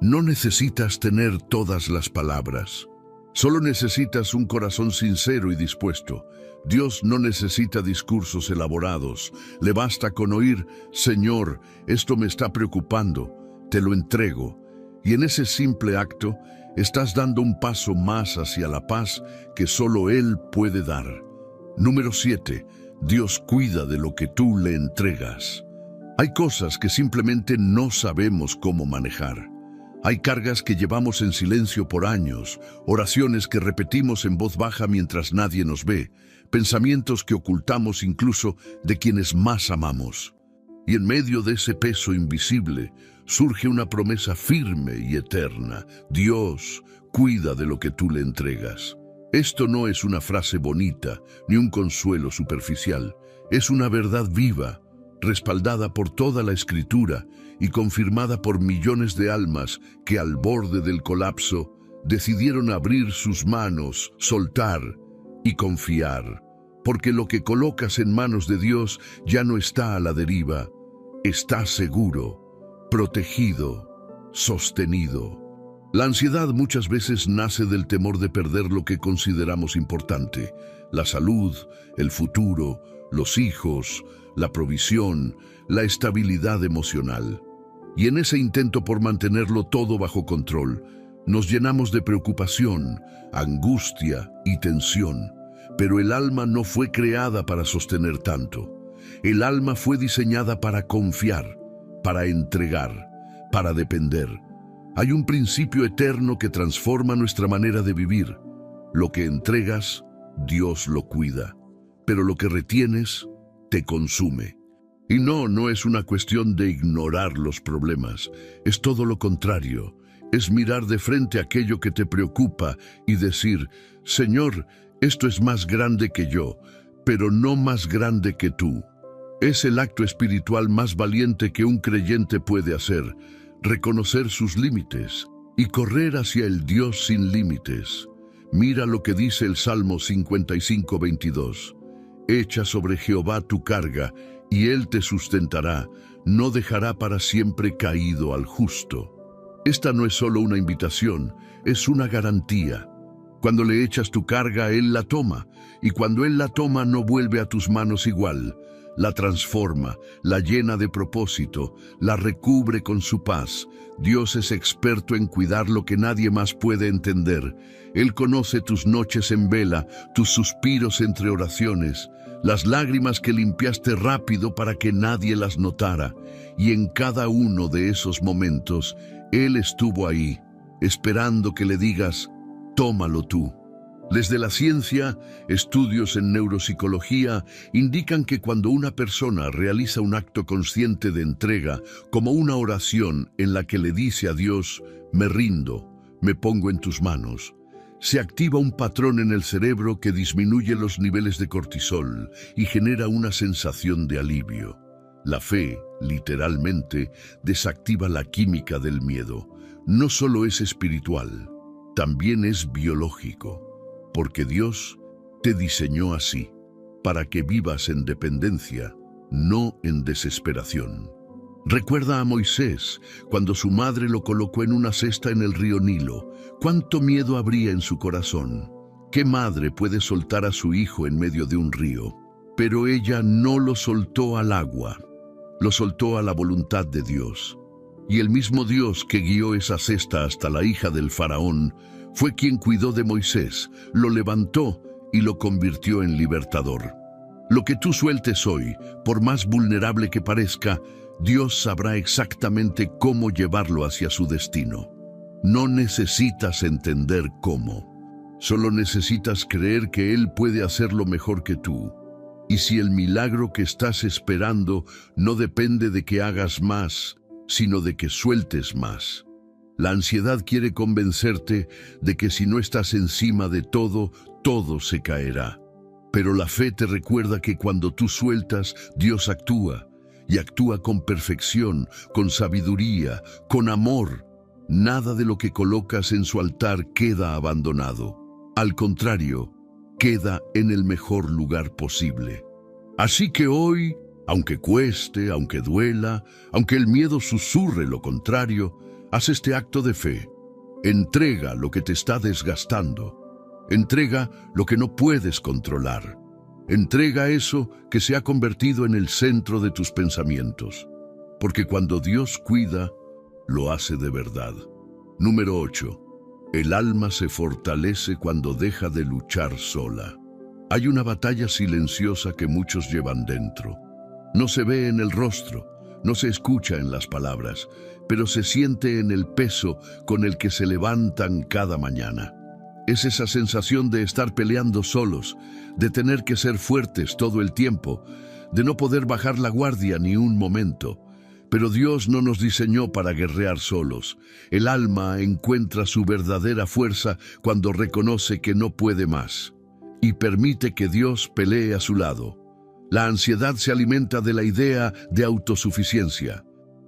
No necesitas tener todas las palabras. Solo necesitas un corazón sincero y dispuesto. Dios no necesita discursos elaborados. Le basta con oír, Señor, esto me está preocupando, te lo entrego. Y en ese simple acto, estás dando un paso más hacia la paz que solo Él puede dar. Número 7. Dios cuida de lo que tú le entregas. Hay cosas que simplemente no sabemos cómo manejar. Hay cargas que llevamos en silencio por años, oraciones que repetimos en voz baja mientras nadie nos ve, pensamientos que ocultamos incluso de quienes más amamos. Y en medio de ese peso invisible surge una promesa firme y eterna. Dios cuida de lo que tú le entregas. Esto no es una frase bonita ni un consuelo superficial. Es una verdad viva, respaldada por toda la Escritura y confirmada por millones de almas que al borde del colapso decidieron abrir sus manos, soltar y confiar, porque lo que colocas en manos de Dios ya no está a la deriva, está seguro, protegido, sostenido. La ansiedad muchas veces nace del temor de perder lo que consideramos importante: la salud, el futuro, los hijos, la provisión, la estabilidad emocional. Y en ese intento por mantenerlo todo bajo control, nos llenamos de preocupación, angustia y tensión. Pero el alma no fue creada para sostener tanto. El alma fue diseñada para confiar, para entregar, para depender. Hay un principio eterno que transforma nuestra manera de vivir. Lo que entregas, Dios lo cuida, pero lo que retienes, te consume. Y no es una cuestión de ignorar los problemas, es todo lo contrario. Es mirar de frente aquello que te preocupa y decir: Señor, esto es más grande que yo, pero no más grande que tú. Es el acto espiritual más valiente que un creyente puede hacer: reconocer sus límites y correr hacia el Dios sin límites. Mira lo que dice el Salmo 55:22. Echa sobre Jehová tu carga, y Él te sustentará, no dejará para siempre caído al justo. Esta no es solo una invitación, es una garantía. Cuando le echas tu carga, Él la toma, y cuando Él la toma no vuelve a tus manos igual. La transforma, la llena de propósito, la recubre con su paz. Dios es experto en cuidar lo que nadie más puede entender. Él conoce tus noches en vela, tus suspiros entre oraciones, las lágrimas que limpiaste rápido para que nadie las notara. Y en cada uno de esos momentos, Él estuvo ahí, esperando que le digas: tómalo tú. Desde la ciencia, estudios en neuropsicología indican que cuando una persona realiza un acto consciente de entrega, como una oración en la que le dice a Dios: me rindo, me pongo en tus manos, se activa un patrón en el cerebro que disminuye los niveles de cortisol y genera una sensación de alivio. La fe, literalmente, desactiva la química del miedo. No solo es espiritual, también es biológico. Porque Dios te diseñó así, para que vivas en dependencia, no en desesperación. Recuerda a Moisés, cuando su madre lo colocó en una cesta en el río Nilo. ¿Cuánto miedo habría en su corazón? ¿Qué madre puede soltar a su hijo en medio de un río? Pero ella no lo soltó al agua, lo soltó a la voluntad de Dios. Y el mismo Dios que guió esa cesta hasta la hija del faraón fue quien cuidó de Moisés, lo levantó y lo convirtió en libertador. Lo que tú sueltes hoy, por más vulnerable que parezca, Dios sabrá exactamente cómo llevarlo hacia su destino. No necesitas entender cómo, solo necesitas creer que Él puede hacerlo mejor que tú. Y si el milagro que estás esperando no depende de que hagas más, sino de que sueltes más. La ansiedad quiere convencerte de que si no estás encima de todo, todo se caerá. Pero la fe te recuerda que cuando tú sueltas, Dios actúa, y actúa con perfección, con sabiduría, con amor. Nada de lo que colocas en su altar queda abandonado. Al contrario, queda en el mejor lugar posible. Así que hoy, aunque cueste, aunque duela, aunque el miedo susurre lo contrario, haz este acto de fe. Entrega lo que te está desgastando. Entrega lo que no puedes controlar. Entrega eso que se ha convertido en el centro de tus pensamientos. Porque cuando Dios cuida, lo hace de verdad. Número 8. El alma se fortalece cuando deja de luchar sola. Hay una batalla silenciosa que muchos llevan dentro. No se ve en el rostro, no se escucha en las palabras, pero se siente en el peso con el que se levantan cada mañana. Es esa sensación de estar peleando solos, de tener que ser fuertes todo el tiempo, de no poder bajar la guardia ni un momento. Pero Dios no nos diseñó para guerrear solos. El alma encuentra su verdadera fuerza cuando reconoce que no puede más y permite que Dios pelee a su lado. La ansiedad se alimenta de la idea de autosuficiencia.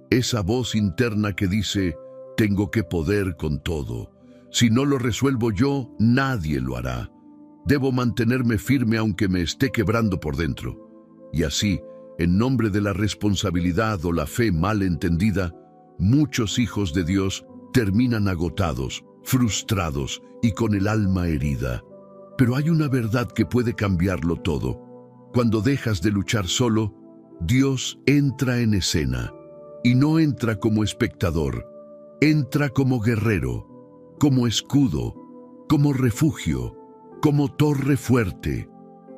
Esa voz interna que dice: tengo que poder con todo, Si no lo resuelvo yo, nadie lo hará. Debo mantenerme firme aunque me esté quebrando por dentro. Y así, en nombre de la responsabilidad o la fe mal entendida, muchos hijos de Dios terminan agotados, frustrados y con el alma herida. Pero hay una verdad que puede cambiarlo todo. Cuando dejas de luchar solo, Dios entra en escena. Y no entra como espectador, entra como guerrero, como escudo, como refugio, como torre fuerte.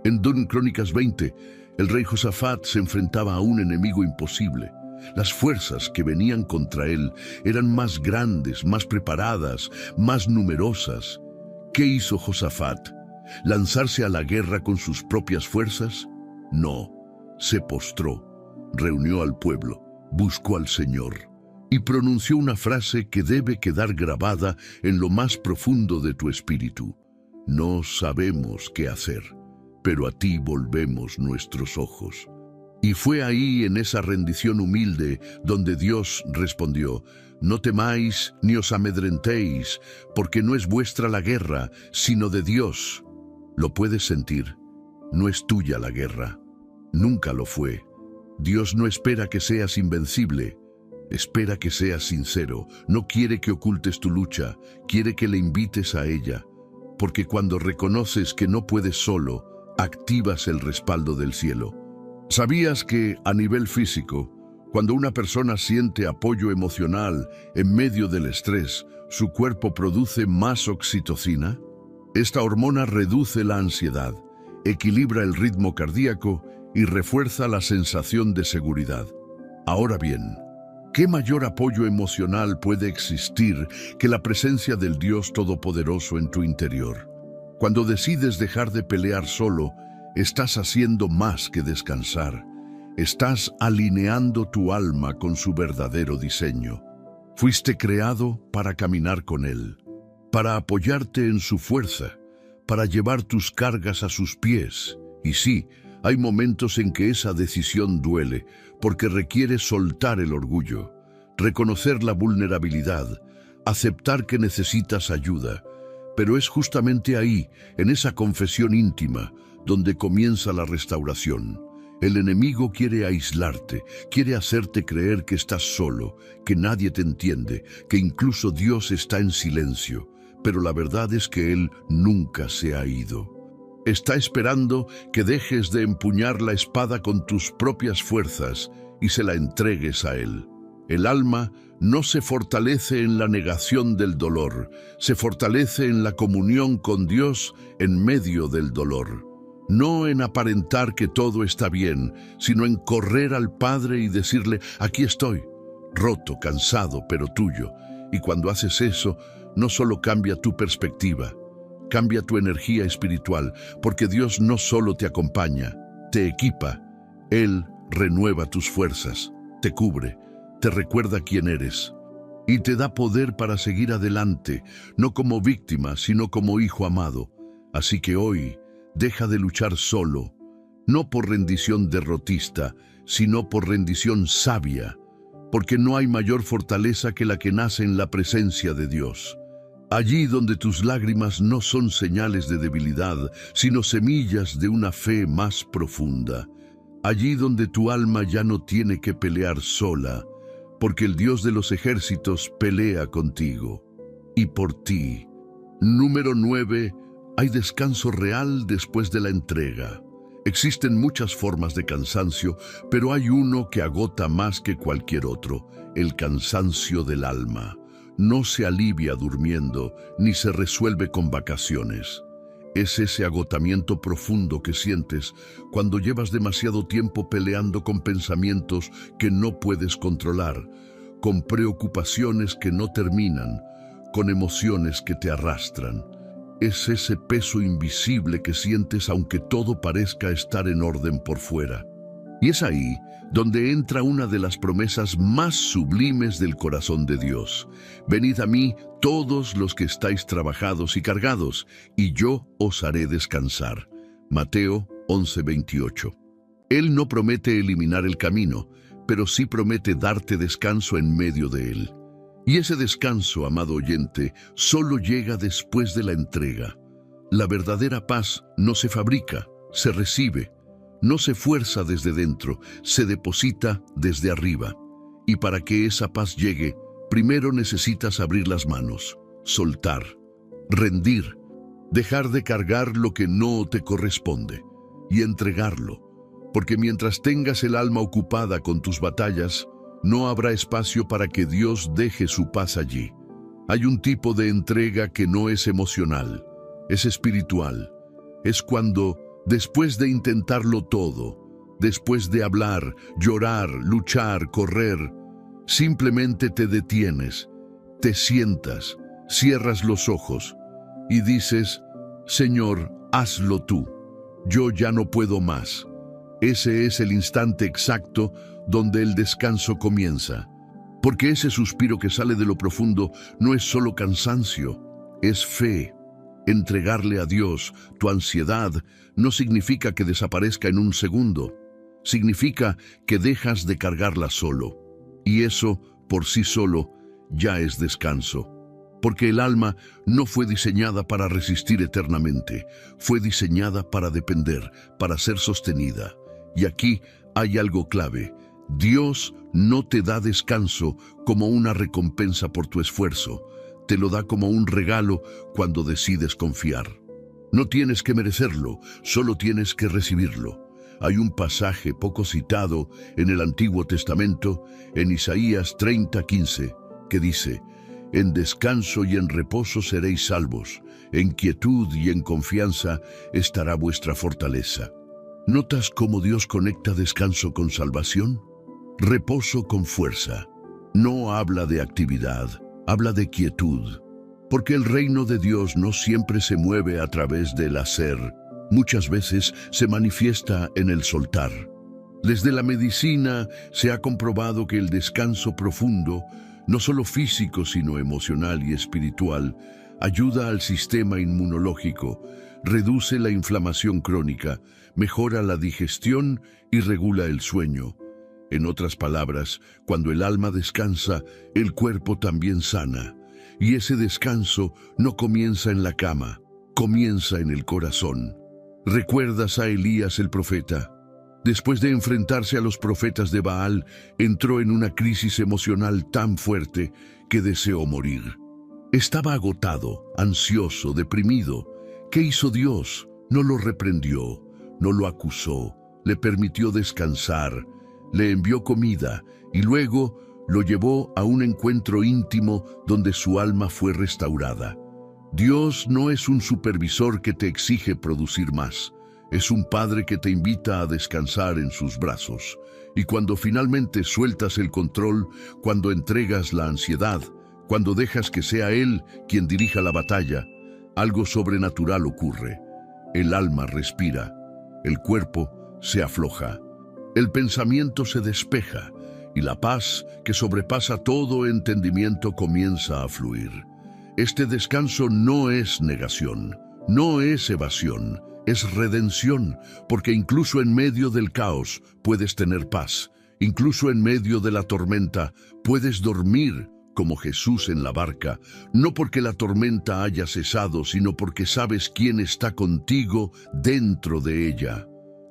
En 2 Crónicas 20, el rey Josafat se enfrentaba a un enemigo imposible. Las fuerzas que venían contra él eran más grandes, más preparadas, más numerosas. ¿Qué hizo Josafat? ¿Lanzarse a la guerra con sus propias fuerzas? No, se postró, reunió al pueblo, buscó al Señor y pronunció una frase que debe quedar grabada en lo más profundo de tu espíritu. No sabemos qué hacer, pero a ti volvemos nuestros ojos. Y fue ahí, en esa rendición humilde, donde Dios respondió: no temáis ni os amedrentéis, porque no es vuestra la guerra, sino de Dios. ¿Lo puedes sentir? No es tuya la guerra. Nunca lo fue. Dios no espera que seas invencible. Espera que seas sincero. No quiere que ocultes tu lucha. Quiere que le invites a ella. Porque cuando reconoces que no puedes solo, activas el respaldo del cielo. ¿Sabías que, a nivel físico, cuando una persona siente apoyo emocional en medio del estrés, su cuerpo produce más oxitocina? Esta hormona reduce la ansiedad, equilibra el ritmo cardíaco y refuerza la sensación de seguridad. Ahora bien, ¿qué mayor apoyo emocional puede existir que la presencia del Dios Todopoderoso en tu interior? Cuando decides dejar de pelear solo, estás haciendo más que descansar. Estás alineando tu alma con su verdadero diseño. Fuiste creado para caminar con Él, para apoyarte en su fuerza, para llevar tus cargas a sus pies. Y sí, hay momentos en que esa decisión duele, porque requiere soltar el orgullo, reconocer la vulnerabilidad, aceptar que necesitas ayuda. Pero es justamente ahí, en esa confesión íntima, donde comienza la restauración. El enemigo quiere aislarte, quiere hacerte creer que estás solo, que nadie te entiende, que incluso Dios está en silencio. Pero la verdad es que Él nunca se ha ido. Está esperando que dejes de empuñar la espada con tus propias fuerzas y se la entregues a Él. El alma no se fortalece en la negación del dolor, se fortalece en la comunión con Dios en medio del dolor. No en aparentar que todo está bien, sino en correr al Padre y decirle: aquí estoy, roto, cansado, pero tuyo. Y cuando haces eso, no solo cambia tu perspectiva, cambia tu energía espiritual, porque Dios no solo te acompaña, te equipa. Él renueva tus fuerzas, te cubre, te recuerda quién eres y te da poder para seguir adelante, no como víctima, sino como hijo amado. Así que hoy, deja de luchar solo, no por rendición derrotista, sino por rendición sabia, porque no hay mayor fortaleza que la que nace en la presencia de Dios. Allí donde tus lágrimas no son señales de debilidad, sino semillas de una fe más profunda. Allí donde tu alma ya no tiene que pelear sola, porque el Dios de los ejércitos pelea contigo y por ti. Número 9. Hay descanso real después de la entrega. Existen muchas formas de cansancio, pero hay uno que agota más que cualquier otro: el cansancio del alma. No se alivia durmiendo, ni se resuelve con vacaciones. Es ese agotamiento profundo que sientes cuando llevas demasiado tiempo peleando con pensamientos que no puedes controlar, con preocupaciones que no terminan, con emociones que te arrastran. Es ese peso invisible que sientes aunque todo parezca estar en orden por fuera. Y es ahí donde entra una de las promesas más sublimes del corazón de Dios. Venid a mí todos los que estáis trabajados y cargados, y yo os haré descansar. Mateo 11:28. Él no promete eliminar el camino, pero sí promete darte descanso en medio de él. Y ese descanso, amado oyente, solo llega después de la entrega. La verdadera paz no se fabrica, se recibe. No se fuerza desde dentro, se deposita desde arriba. Y para que esa paz llegue, primero necesitas abrir las manos, soltar, rendir, dejar de cargar lo que no te corresponde y entregarlo. Porque mientras tengas el alma ocupada con tus batallas, no habrá espacio para que Dios deje su paz allí. Hay un tipo de entrega que no es emocional, es espiritual. Es cuando, después de intentarlo todo, después de hablar, llorar, luchar, correr, simplemente te detienes, te sientas, cierras los ojos y dices: Señor, hazlo tú, yo ya no puedo más. Ese es el instante exacto donde el descanso comienza, porque ese suspiro que sale de lo profundo no es solo cansancio, es fe. Entregarle a Dios tu ansiedad no significa que desaparezca en un segundo, significa que dejas de cargarla solo, y eso, por sí solo, ya es descanso. Porque el alma no fue diseñada para resistir eternamente, fue diseñada para depender, para ser sostenida. Y aquí hay algo clave: Dios no te da descanso como una recompensa por tu esfuerzo, te lo da como un regalo cuando decides confiar. No tienes que merecerlo, solo tienes que recibirlo. Hay un pasaje poco citado en el Antiguo Testamento, en Isaías 30:15, que dice: En descanso y en reposo seréis salvos, en quietud y en confianza estará vuestra fortaleza. ¿Notas cómo Dios conecta descanso con salvación? Reposo con fuerza. No habla de actividad, habla de quietud. Porque el reino de Dios no siempre se mueve a través del hacer, muchas veces se manifiesta en el soltar. Desde la medicina se ha comprobado que el descanso profundo, no solo físico sino emocional y espiritual, ayuda al sistema inmunológico, reduce la inflamación crónica, mejora la digestión y regula el sueño. En otras palabras, cuando el alma descansa, el cuerpo también sana. Y ese descanso no comienza en la cama, comienza en el corazón. ¿Recuerdas a Elías el profeta? Después de enfrentarse a los profetas de Baal, entró en una crisis emocional tan fuerte que deseó morir. Estaba agotado, ansioso, deprimido. ¿Qué hizo Dios? No lo reprendió, no lo acusó, le permitió descansar, le envió comida y luego lo llevó a un encuentro íntimo donde su alma fue restaurada. Dios no es un supervisor que te exige producir más. Es un padre que te invita a descansar en sus brazos. Y cuando finalmente sueltas el control, cuando entregas la ansiedad, cuando dejas que sea Él quien dirija la batalla, algo sobrenatural ocurre. El alma respira, el cuerpo se afloja, el pensamiento se despeja y la paz que sobrepasa todo entendimiento comienza a fluir. Este descanso no es negación, no es evasión, es redención, porque incluso en medio del caos puedes tener paz, incluso en medio de la tormenta puedes dormir como Jesús en la barca, no porque la tormenta haya cesado, sino porque sabes quién está contigo dentro de ella.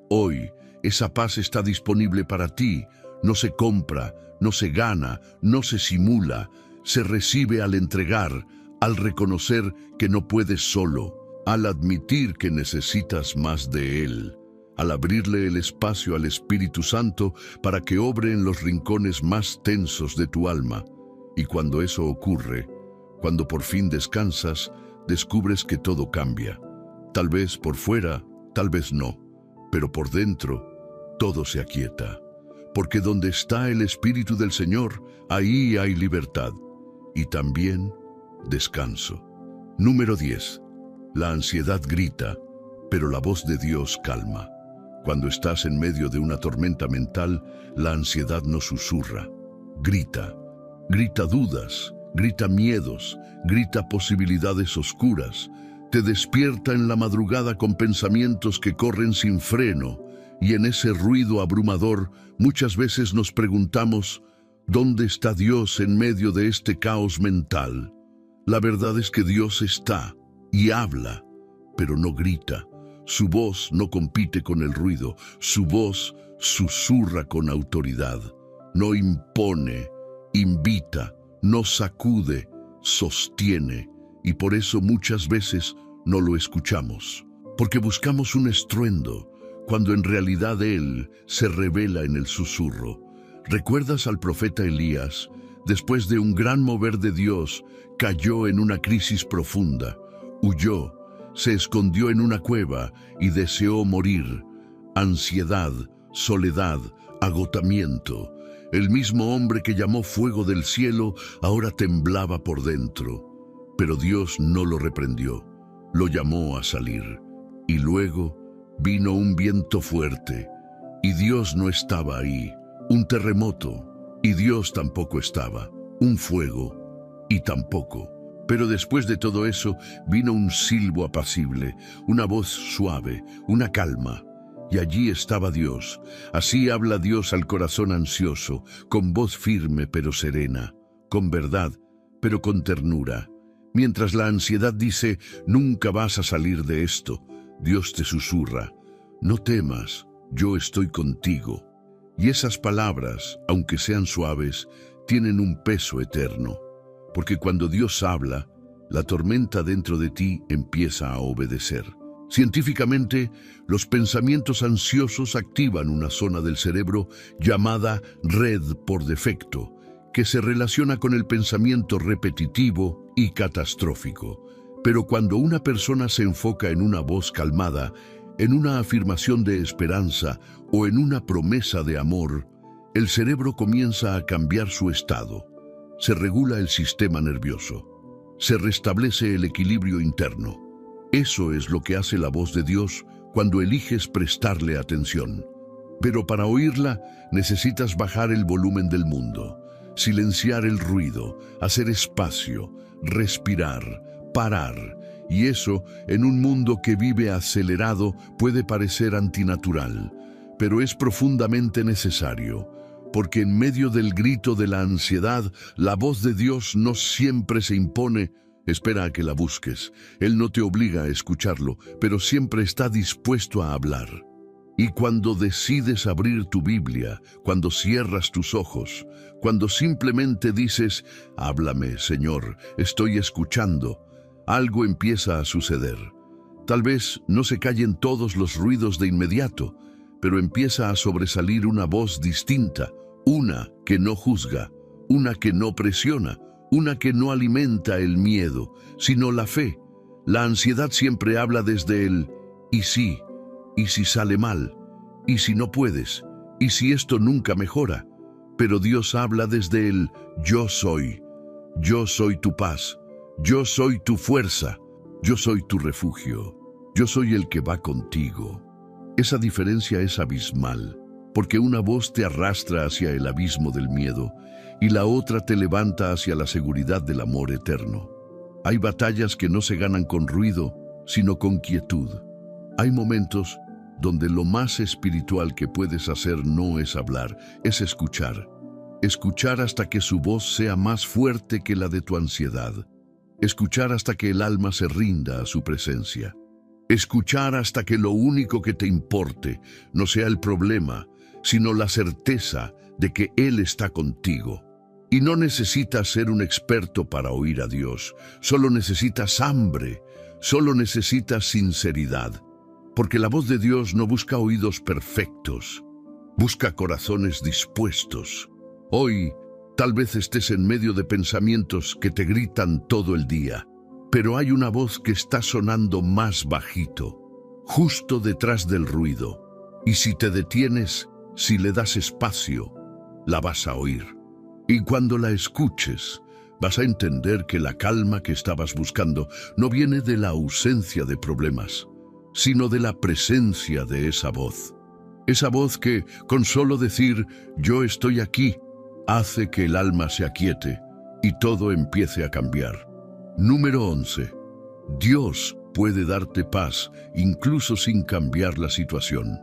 Hoy, esa paz está disponible para ti, no se compra, no se gana, no se simula, se recibe al entregar, al reconocer que no puedes solo, al admitir que necesitas más de Él, al abrirle el espacio al Espíritu Santo para que obre en los rincones más tensos de tu alma. Y cuando eso ocurre, cuando por fin descansas, descubres que todo cambia. Tal vez por fuera, tal vez no, pero por dentro, todo se aquieta. Porque donde está el Espíritu del Señor, ahí hay libertad y también descanso. Número 10. La ansiedad grita, pero la voz de Dios calma. Cuando estás en medio de una tormenta mental, la ansiedad no susurra, grita. Grita dudas, grita miedos, grita posibilidades oscuras. Te despierta en la madrugada con pensamientos que corren sin freno, y en ese ruido abrumador muchas veces nos preguntamos, ¿Dónde está Dios en medio de este caos mental? La verdad es que Dios está y habla, pero no grita. Su voz no compite con el ruido, su voz susurra con autoridad. No impone, invita, no sacude, sostiene, y por eso muchas veces no lo escuchamos, porque buscamos un estruendo, cuando en realidad Él se revela en el susurro. ¿Recuerdas al profeta Elías? Después de un gran mover de Dios, cayó en una crisis profunda, huyó, se escondió en una cueva y deseó morir. Ansiedad, soledad, agotamiento. El mismo hombre que llamó fuego del cielo ahora temblaba por dentro. Pero Dios no lo reprendió, lo llamó a salir. Y luego vino un viento fuerte, y Dios no estaba ahí. Un terremoto, y Dios tampoco estaba. Un fuego, y tampoco. Pero después de todo eso, vino un silbo apacible, una voz suave, una calma. Y allí estaba Dios. Así habla Dios al corazón ansioso, con voz firme pero serena, con verdad, pero con ternura. Mientras la ansiedad dice, nunca vas a salir de esto, Dios te susurra, no temas, yo estoy contigo. Y esas palabras, aunque sean suaves, tienen un peso eterno. Porque cuando Dios habla, la tormenta dentro de ti empieza a obedecer. Científicamente, los pensamientos ansiosos activan una zona del cerebro llamada red por defecto, que se relaciona con el pensamiento repetitivo y catastrófico. Pero cuando una persona se enfoca en una voz calmada, en una afirmación de esperanza o en una promesa de amor, el cerebro comienza a cambiar su estado. Se regula el sistema nervioso. Se restablece el equilibrio interno. Eso es lo que hace la voz de Dios cuando eliges prestarle atención. Pero para oírla necesitas bajar el volumen del mundo, silenciar el ruido, hacer espacio, respirar, parar. Y eso, en un mundo que vive acelerado, puede parecer antinatural, pero es profundamente necesario. Porque en medio del grito de la ansiedad, la voz de Dios no siempre se impone. Espera a que la busques. Él no te obliga a escucharlo, pero siempre está dispuesto a hablar. Y cuando decides abrir tu Biblia, cuando cierras tus ojos, cuando simplemente dices, háblame, Señor, estoy escuchando, algo empieza a suceder. Tal vez no se callen todos los ruidos de inmediato, pero empieza a sobresalir una voz distinta, una que no juzga, una que no presiona, una que no alimenta el miedo, sino la fe. La ansiedad siempre habla desde el ¿y si? ¿Y si sale mal? ¿Y si no puedes? ¿Y si esto nunca mejora? Pero Dios habla desde el yo soy tu paz, yo soy tu fuerza, yo soy tu refugio, yo soy el que va contigo. Esa diferencia es abismal, porque una voz te arrastra hacia el abismo del miedo y la otra te levanta hacia la seguridad del amor eterno. Hay batallas que no se ganan con ruido, sino con quietud. Hay momentos donde lo más espiritual que puedes hacer no es hablar, es escuchar. Escuchar hasta que su voz sea más fuerte que la de tu ansiedad. Escuchar hasta que el alma se rinda a su presencia. Escuchar hasta que lo único que te importe no sea el problema, sino la certeza de que Él está contigo. Y no necesitas ser un experto para oír a Dios, solo necesitas hambre, solo necesitas sinceridad. Porque la voz de Dios no busca oídos perfectos, busca corazones dispuestos. Hoy, tal vez estés en medio de pensamientos que te gritan todo el día, pero hay una voz que está sonando más bajito, justo detrás del ruido. Y si te detienes, si le das espacio, la vas a oír. Y cuando la escuches, vas a entender que la calma que estabas buscando no viene de la ausencia de problemas, sino de la presencia de esa voz. Esa voz que, con solo decir, yo estoy aquí, hace que el alma se aquiete y todo empiece a cambiar. Número 11. Dios puede darte paz incluso sin cambiar la situación.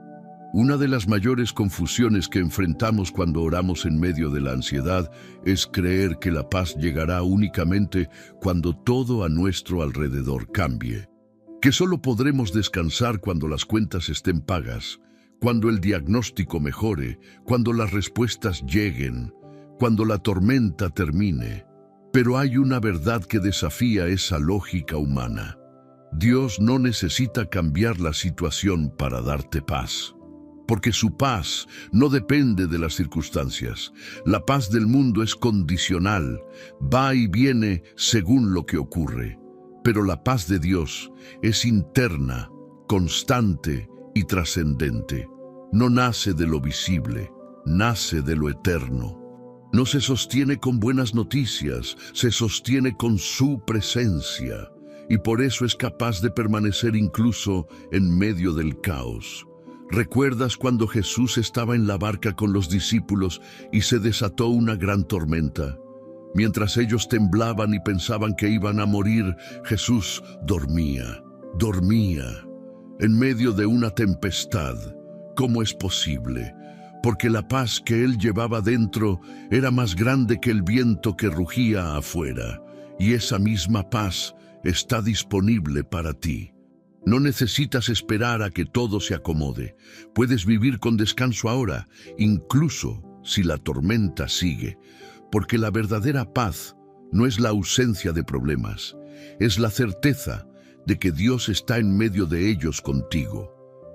Una de las mayores confusiones que enfrentamos cuando oramos en medio de la ansiedad es creer que la paz llegará únicamente cuando todo a nuestro alrededor cambie, que solo podremos descansar cuando las cuentas estén pagas, cuando el diagnóstico mejore, cuando las respuestas lleguen, cuando la tormenta termine. Pero hay una verdad que desafía esa lógica humana. Dios no necesita cambiar la situación para darte paz, porque su paz no depende de las circunstancias. La paz del mundo es condicional, va y viene según lo que ocurre. Pero la paz de Dios es interna, constante y trascendente. No nace de lo visible, nace de lo eterno. No se sostiene con buenas noticias, se sostiene con su presencia, y por eso es capaz de permanecer incluso en medio del caos. ¿Recuerdas cuando Jesús estaba en la barca con los discípulos y se desató una gran tormenta? Mientras ellos temblaban y pensaban que iban a morir, Jesús dormía. En medio de una tempestad. ¿Cómo es posible? Porque la paz que él llevaba dentro era más grande que el viento que rugía afuera, y esa misma paz está disponible para ti. No necesitas esperar a que todo se acomode. Puedes vivir con descanso ahora, incluso si la tormenta sigue, porque la verdadera paz no es la ausencia de problemas, es la certeza de que Dios está en medio de ellos contigo.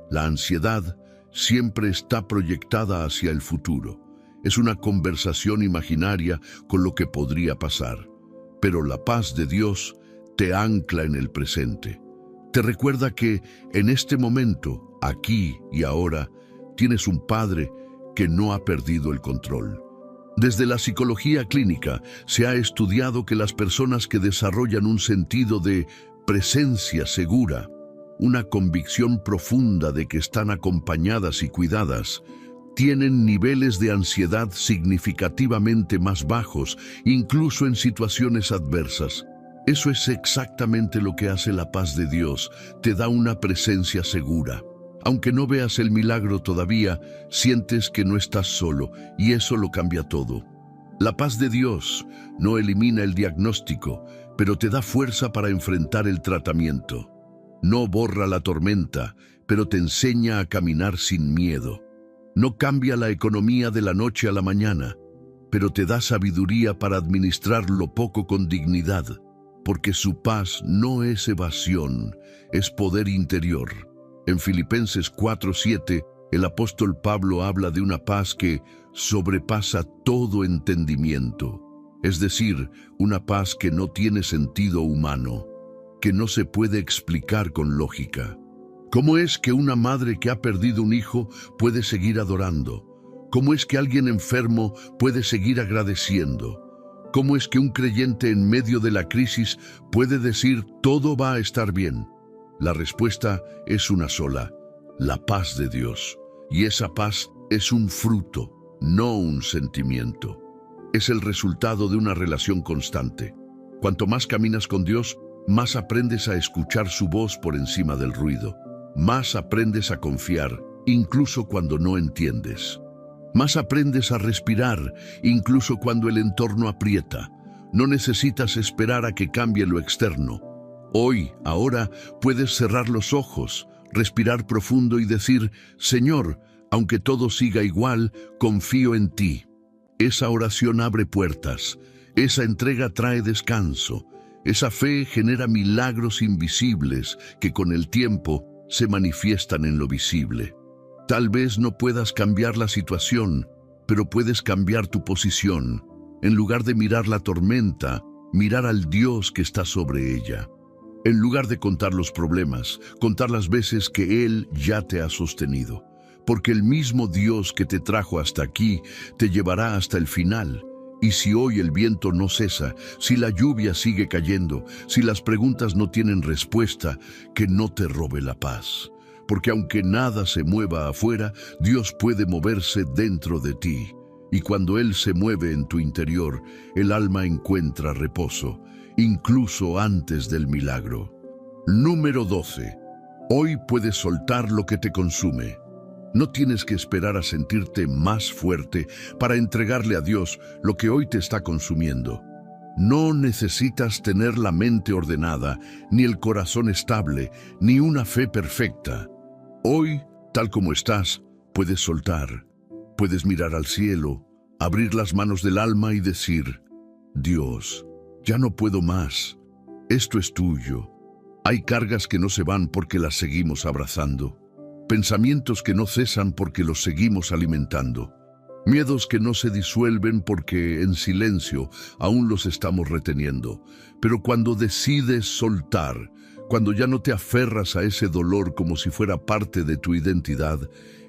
La ansiedad siempre está proyectada hacia el futuro. Es una conversación imaginaria con lo que podría pasar. Pero la paz de Dios te ancla en el presente. Te recuerda que en este momento, aquí y ahora, tienes un Padre que no ha perdido el control. Desde la psicología clínica se ha estudiado que las personas que desarrollan un sentido de presencia segura, una convicción profunda de que están acompañadas y cuidadas, tienen niveles de ansiedad significativamente más bajos, incluso en situaciones adversas. Eso es exactamente lo que hace la paz de Dios, te da una presencia segura. Aunque no veas el milagro todavía, sientes que no estás solo, y eso lo cambia todo. La paz de Dios no elimina el diagnóstico, pero te da fuerza para enfrentar el tratamiento. No borra la tormenta, pero te enseña a caminar sin miedo. No cambia la economía de la noche a la mañana, pero te da sabiduría para administrar lo poco con dignidad, porque su paz no es evasión, es poder interior. En Filipenses 4:7, el apóstol Pablo habla de una paz que sobrepasa todo entendimiento, es decir, una paz que no tiene sentido humano, que no se puede explicar con lógica. ¿Cómo es que una madre que ha perdido un hijo puede seguir adorando? ¿Cómo es que alguien enfermo puede seguir agradeciendo? ¿Cómo es que un creyente en medio de la crisis puede decir todo va a estar bien? La respuesta es una sola, la paz de Dios. Y esa paz es un fruto, no un sentimiento. Es el resultado de una relación constante. Cuanto más caminas con Dios, más aprendes a escuchar su voz por encima del ruido. Más aprendes a confiar, incluso cuando no entiendes. Más aprendes a respirar, incluso cuando el entorno aprieta. No necesitas esperar a que cambie lo externo. Hoy, ahora, puedes cerrar los ojos, respirar profundo y decir, Señor, aunque todo siga igual, confío en ti. Esa oración abre puertas, esa entrega trae descanso. Esa fe genera milagros invisibles que con el tiempo se manifiestan en lo visible. Tal vez no puedas cambiar la situación, pero puedes cambiar tu posición. En lugar de mirar la tormenta, mirar al Dios que está sobre ella. En lugar de contar los problemas, contar las veces que Él ya te ha sostenido. Porque el mismo Dios que te trajo hasta aquí, te llevará hasta el final. Y si hoy el viento no cesa, si la lluvia sigue cayendo, si las preguntas no tienen respuesta, que no te robe la paz. Porque aunque nada se mueva afuera, Dios puede moverse dentro de ti. Y cuando Él se mueve en tu interior, el alma encuentra reposo, incluso antes del milagro. Número 12. Hoy puedes soltar lo que te consume. No tienes que esperar a sentirte más fuerte para entregarle a Dios lo que hoy te está consumiendo. No necesitas tener la mente ordenada, ni el corazón estable, ni una fe perfecta. Hoy, tal como estás, puedes soltar. Puedes mirar al cielo, abrir las manos del alma y decir: Dios, ya no puedo más. Esto es tuyo. Hay cargas que no se van porque las seguimos abrazando. Pensamientos que no cesan porque los seguimos alimentando. Miedos que no se disuelven porque en silencio aún los estamos reteniendo. Pero cuando decides soltar, cuando ya no te aferras a ese dolor como si fuera parte de tu identidad,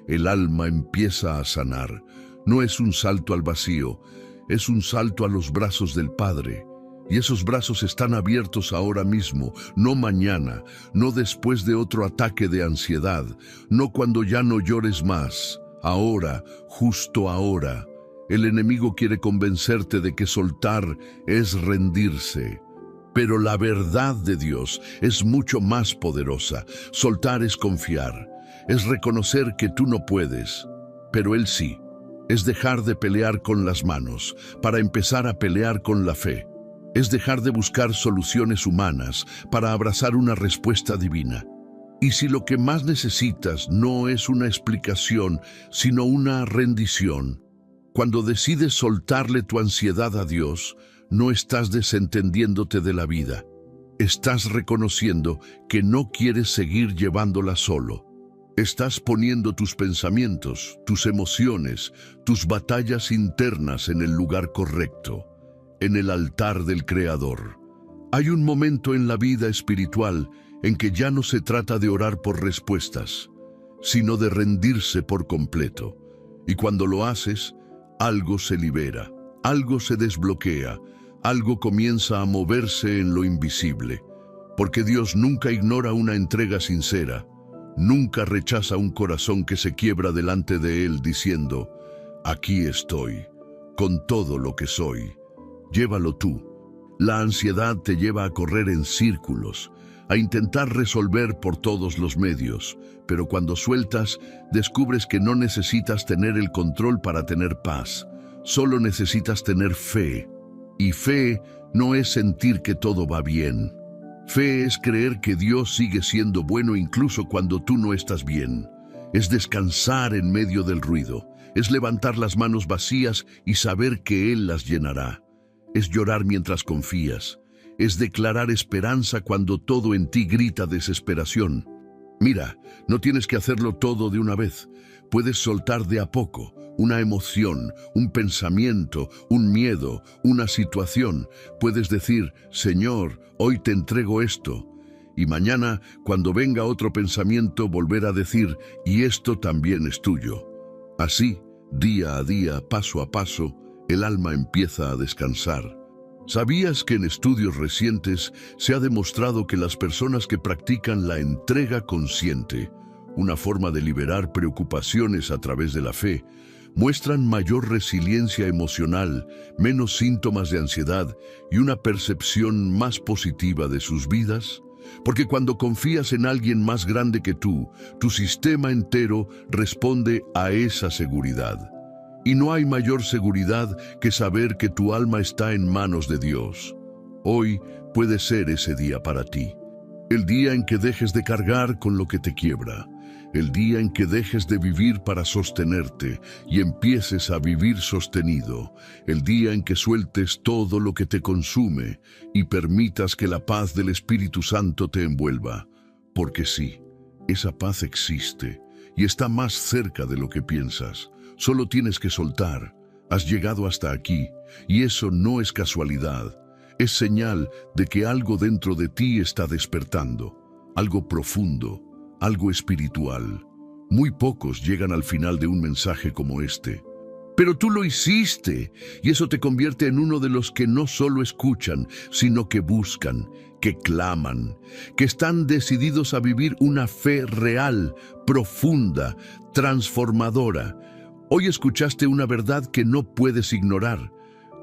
el alma empieza a sanar. No es un salto al vacío, es un salto a los brazos del Padre. Y esos brazos están abiertos ahora mismo, no mañana, no después de otro ataque de ansiedad, no cuando ya no llores más. Ahora, justo ahora, el enemigo quiere convencerte de que soltar es rendirse. Pero la verdad de Dios es mucho más poderosa. Soltar es confiar, es reconocer que tú no puedes, pero Él sí. Es dejar de pelear con las manos para empezar a pelear con la fe. Es dejar de buscar soluciones humanas para abrazar una respuesta divina. Y si lo que más necesitas no es una explicación, sino una rendición, cuando decides soltarle tu ansiedad a Dios, no estás desentendiéndote de la vida. Estás reconociendo que no quieres seguir llevándola solo. Estás poniendo tus pensamientos, tus emociones, tus batallas internas en el lugar correcto, en el altar del Creador. Hay un momento en la vida espiritual en que ya no se trata de orar por respuestas, sino de rendirse por completo. Y cuando lo haces, algo se libera, algo se desbloquea, algo comienza a moverse en lo invisible. Porque Dios nunca ignora una entrega sincera, nunca rechaza un corazón que se quiebra delante de Él diciendo: aquí estoy, con todo lo que soy. Llévalo tú. La ansiedad te lleva a correr en círculos, a intentar resolver por todos los medios, pero cuando sueltas, descubres que no necesitas tener el control para tener paz, solo necesitas tener fe. Y fe no es sentir que todo va bien. Fe es creer que Dios sigue siendo bueno incluso cuando tú no estás bien. Es descansar en medio del ruido, es levantar las manos vacías y saber que Él las llenará. Es llorar mientras confías, es declarar esperanza cuando todo en ti grita desesperación. Mira, no tienes que hacerlo todo de una vez. Puedes soltar de a poco una emoción, un pensamiento, un miedo, una situación. Puedes decir: Señor, hoy te entrego esto. Y mañana, cuando venga otro pensamiento, volver a decir: y esto también es tuyo. Así, día a día, paso a paso, el alma empieza a descansar. ¿Sabías que en estudios recientes se ha demostrado que las personas que practican la entrega consciente, una forma de liberar preocupaciones a través de la fe, muestran mayor resiliencia emocional, menos síntomas de ansiedad y una percepción más positiva de sus vidas? Porque cuando confías en alguien más grande que tú, tu sistema entero responde a esa seguridad. Y no hay mayor seguridad que saber que tu alma está en manos de Dios. Hoy puede ser ese día para ti. El día en que dejes de cargar con lo que te quiebra. El día en que dejes de vivir para sostenerte y empieces a vivir sostenido. El día en que sueltes todo lo que te consume y permitas que la paz del Espíritu Santo te envuelva. Porque sí, esa paz existe y está más cerca de lo que piensas. Solo tienes que soltar. Has llegado hasta aquí, y eso no es casualidad. Es señal de que algo dentro de ti está despertando, algo profundo, algo espiritual. Muy pocos llegan al final de un mensaje como este. Pero tú lo hiciste, y eso te convierte en uno de los que no solo escuchan, sino que buscan, que claman, que están decididos a vivir una fe real, profunda, transformadora. Hoy escuchaste una verdad que no puedes ignorar.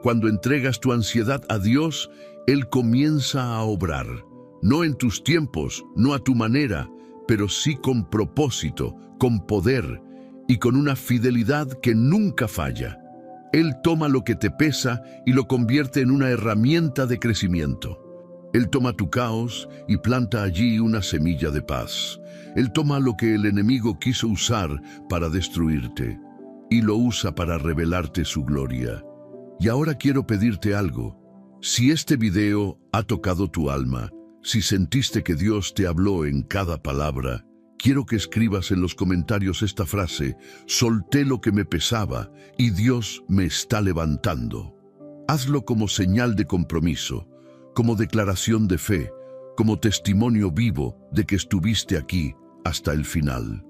Cuando entregas tu ansiedad a Dios, Él comienza a obrar. No en tus tiempos, no a tu manera, pero sí con propósito, con poder. y con una fidelidad que nunca falla. Él toma lo que te pesa y lo convierte en una herramienta de crecimiento. Él toma tu caos y planta allí una semilla de paz. Él toma lo que el enemigo quiso usar para destruirte y lo usa para revelarte su gloria. Y ahora quiero pedirte algo. Si este video ha tocado tu alma, si sentiste que Dios te habló en cada palabra, quiero que escribas en los comentarios esta frase: solté lo que me pesaba y Dios me está levantando. Hazlo como señal de compromiso, como declaración de fe, como testimonio vivo de que estuviste aquí hasta el final.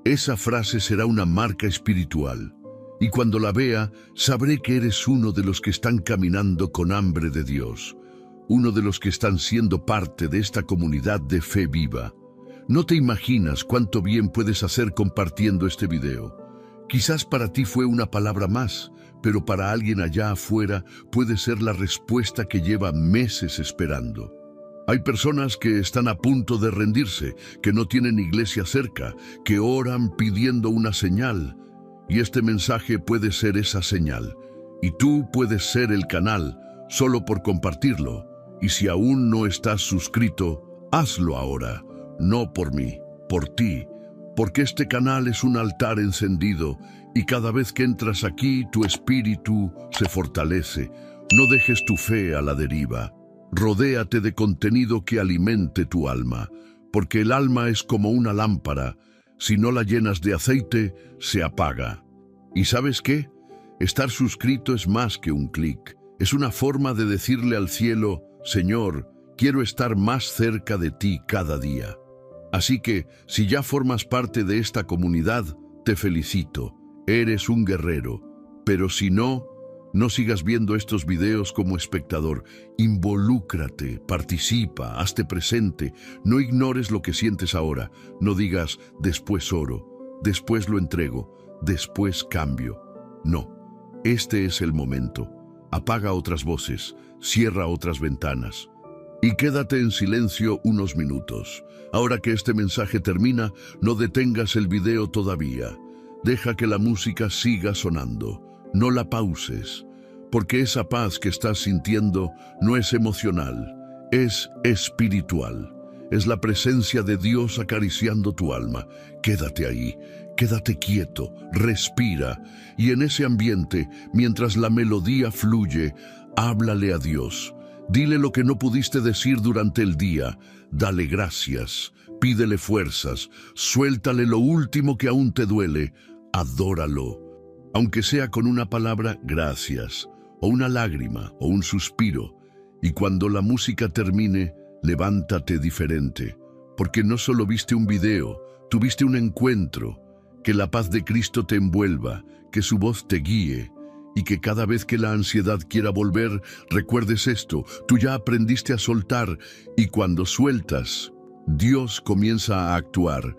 Esa frase será una marca espiritual, y cuando la vea, sabré que eres uno de los que están caminando con hambre de Dios, uno de los que están siendo parte de esta comunidad de fe viva. No te imaginas cuánto bien puedes hacer compartiendo este video. Quizás para ti fue una palabra más, pero para alguien allá afuera puede ser la respuesta que lleva meses esperando. Hay personas que están a punto de rendirse, que no tienen iglesia cerca, que oran pidiendo una señal. Y este mensaje puede ser esa señal. Y tú puedes ser el canal, solo por compartirlo. Y si aún no estás suscrito, hazlo ahora. No por mí, por ti. Porque este canal es un altar encendido y cada vez que entras aquí tu espíritu se fortalece. No dejes tu fe a la deriva. Rodéate de contenido que alimente tu alma, porque el alma es como una lámpara. Si no la llenas de aceite, se apaga. ¿Y sabes qué? Estar suscrito es más que un clic. Es una forma de decirle al cielo: Señor, quiero estar más cerca de ti cada día. Así que, si ya formas parte de esta comunidad, te felicito. Eres un guerrero. Pero si no, no sigas viendo estos videos como espectador. Involúcrate, participa, hazte presente. No ignores lo que sientes ahora. No digas: después oro, después lo entrego, después cambio. No, este es el momento. Apaga otras voces, cierra otras ventanas y quédate en silencio unos minutos. Ahora que este mensaje termina, no detengas el video todavía. Deja que la música siga sonando. No la pauses, porque esa paz que estás sintiendo no es emocional, es espiritual. Es la presencia de Dios acariciando tu alma. Quédate ahí, quédate quieto, respira, y en ese ambiente, mientras la melodía fluye, háblale a Dios. Dile lo que no pudiste decir durante el día. Dale gracias, pídele fuerzas, suéltale lo último que aún te duele. Adóralo, aunque sea con una palabra gracias, o una lágrima, o un suspiro. Y cuando la música termine, levántate diferente, porque no solo viste un video, tuviste un encuentro. Que la paz de Cristo te envuelva, que su voz te guíe, y que cada vez que la ansiedad quiera volver, recuerdes esto: tú ya aprendiste a soltar, y cuando sueltas, Dios comienza a actuar.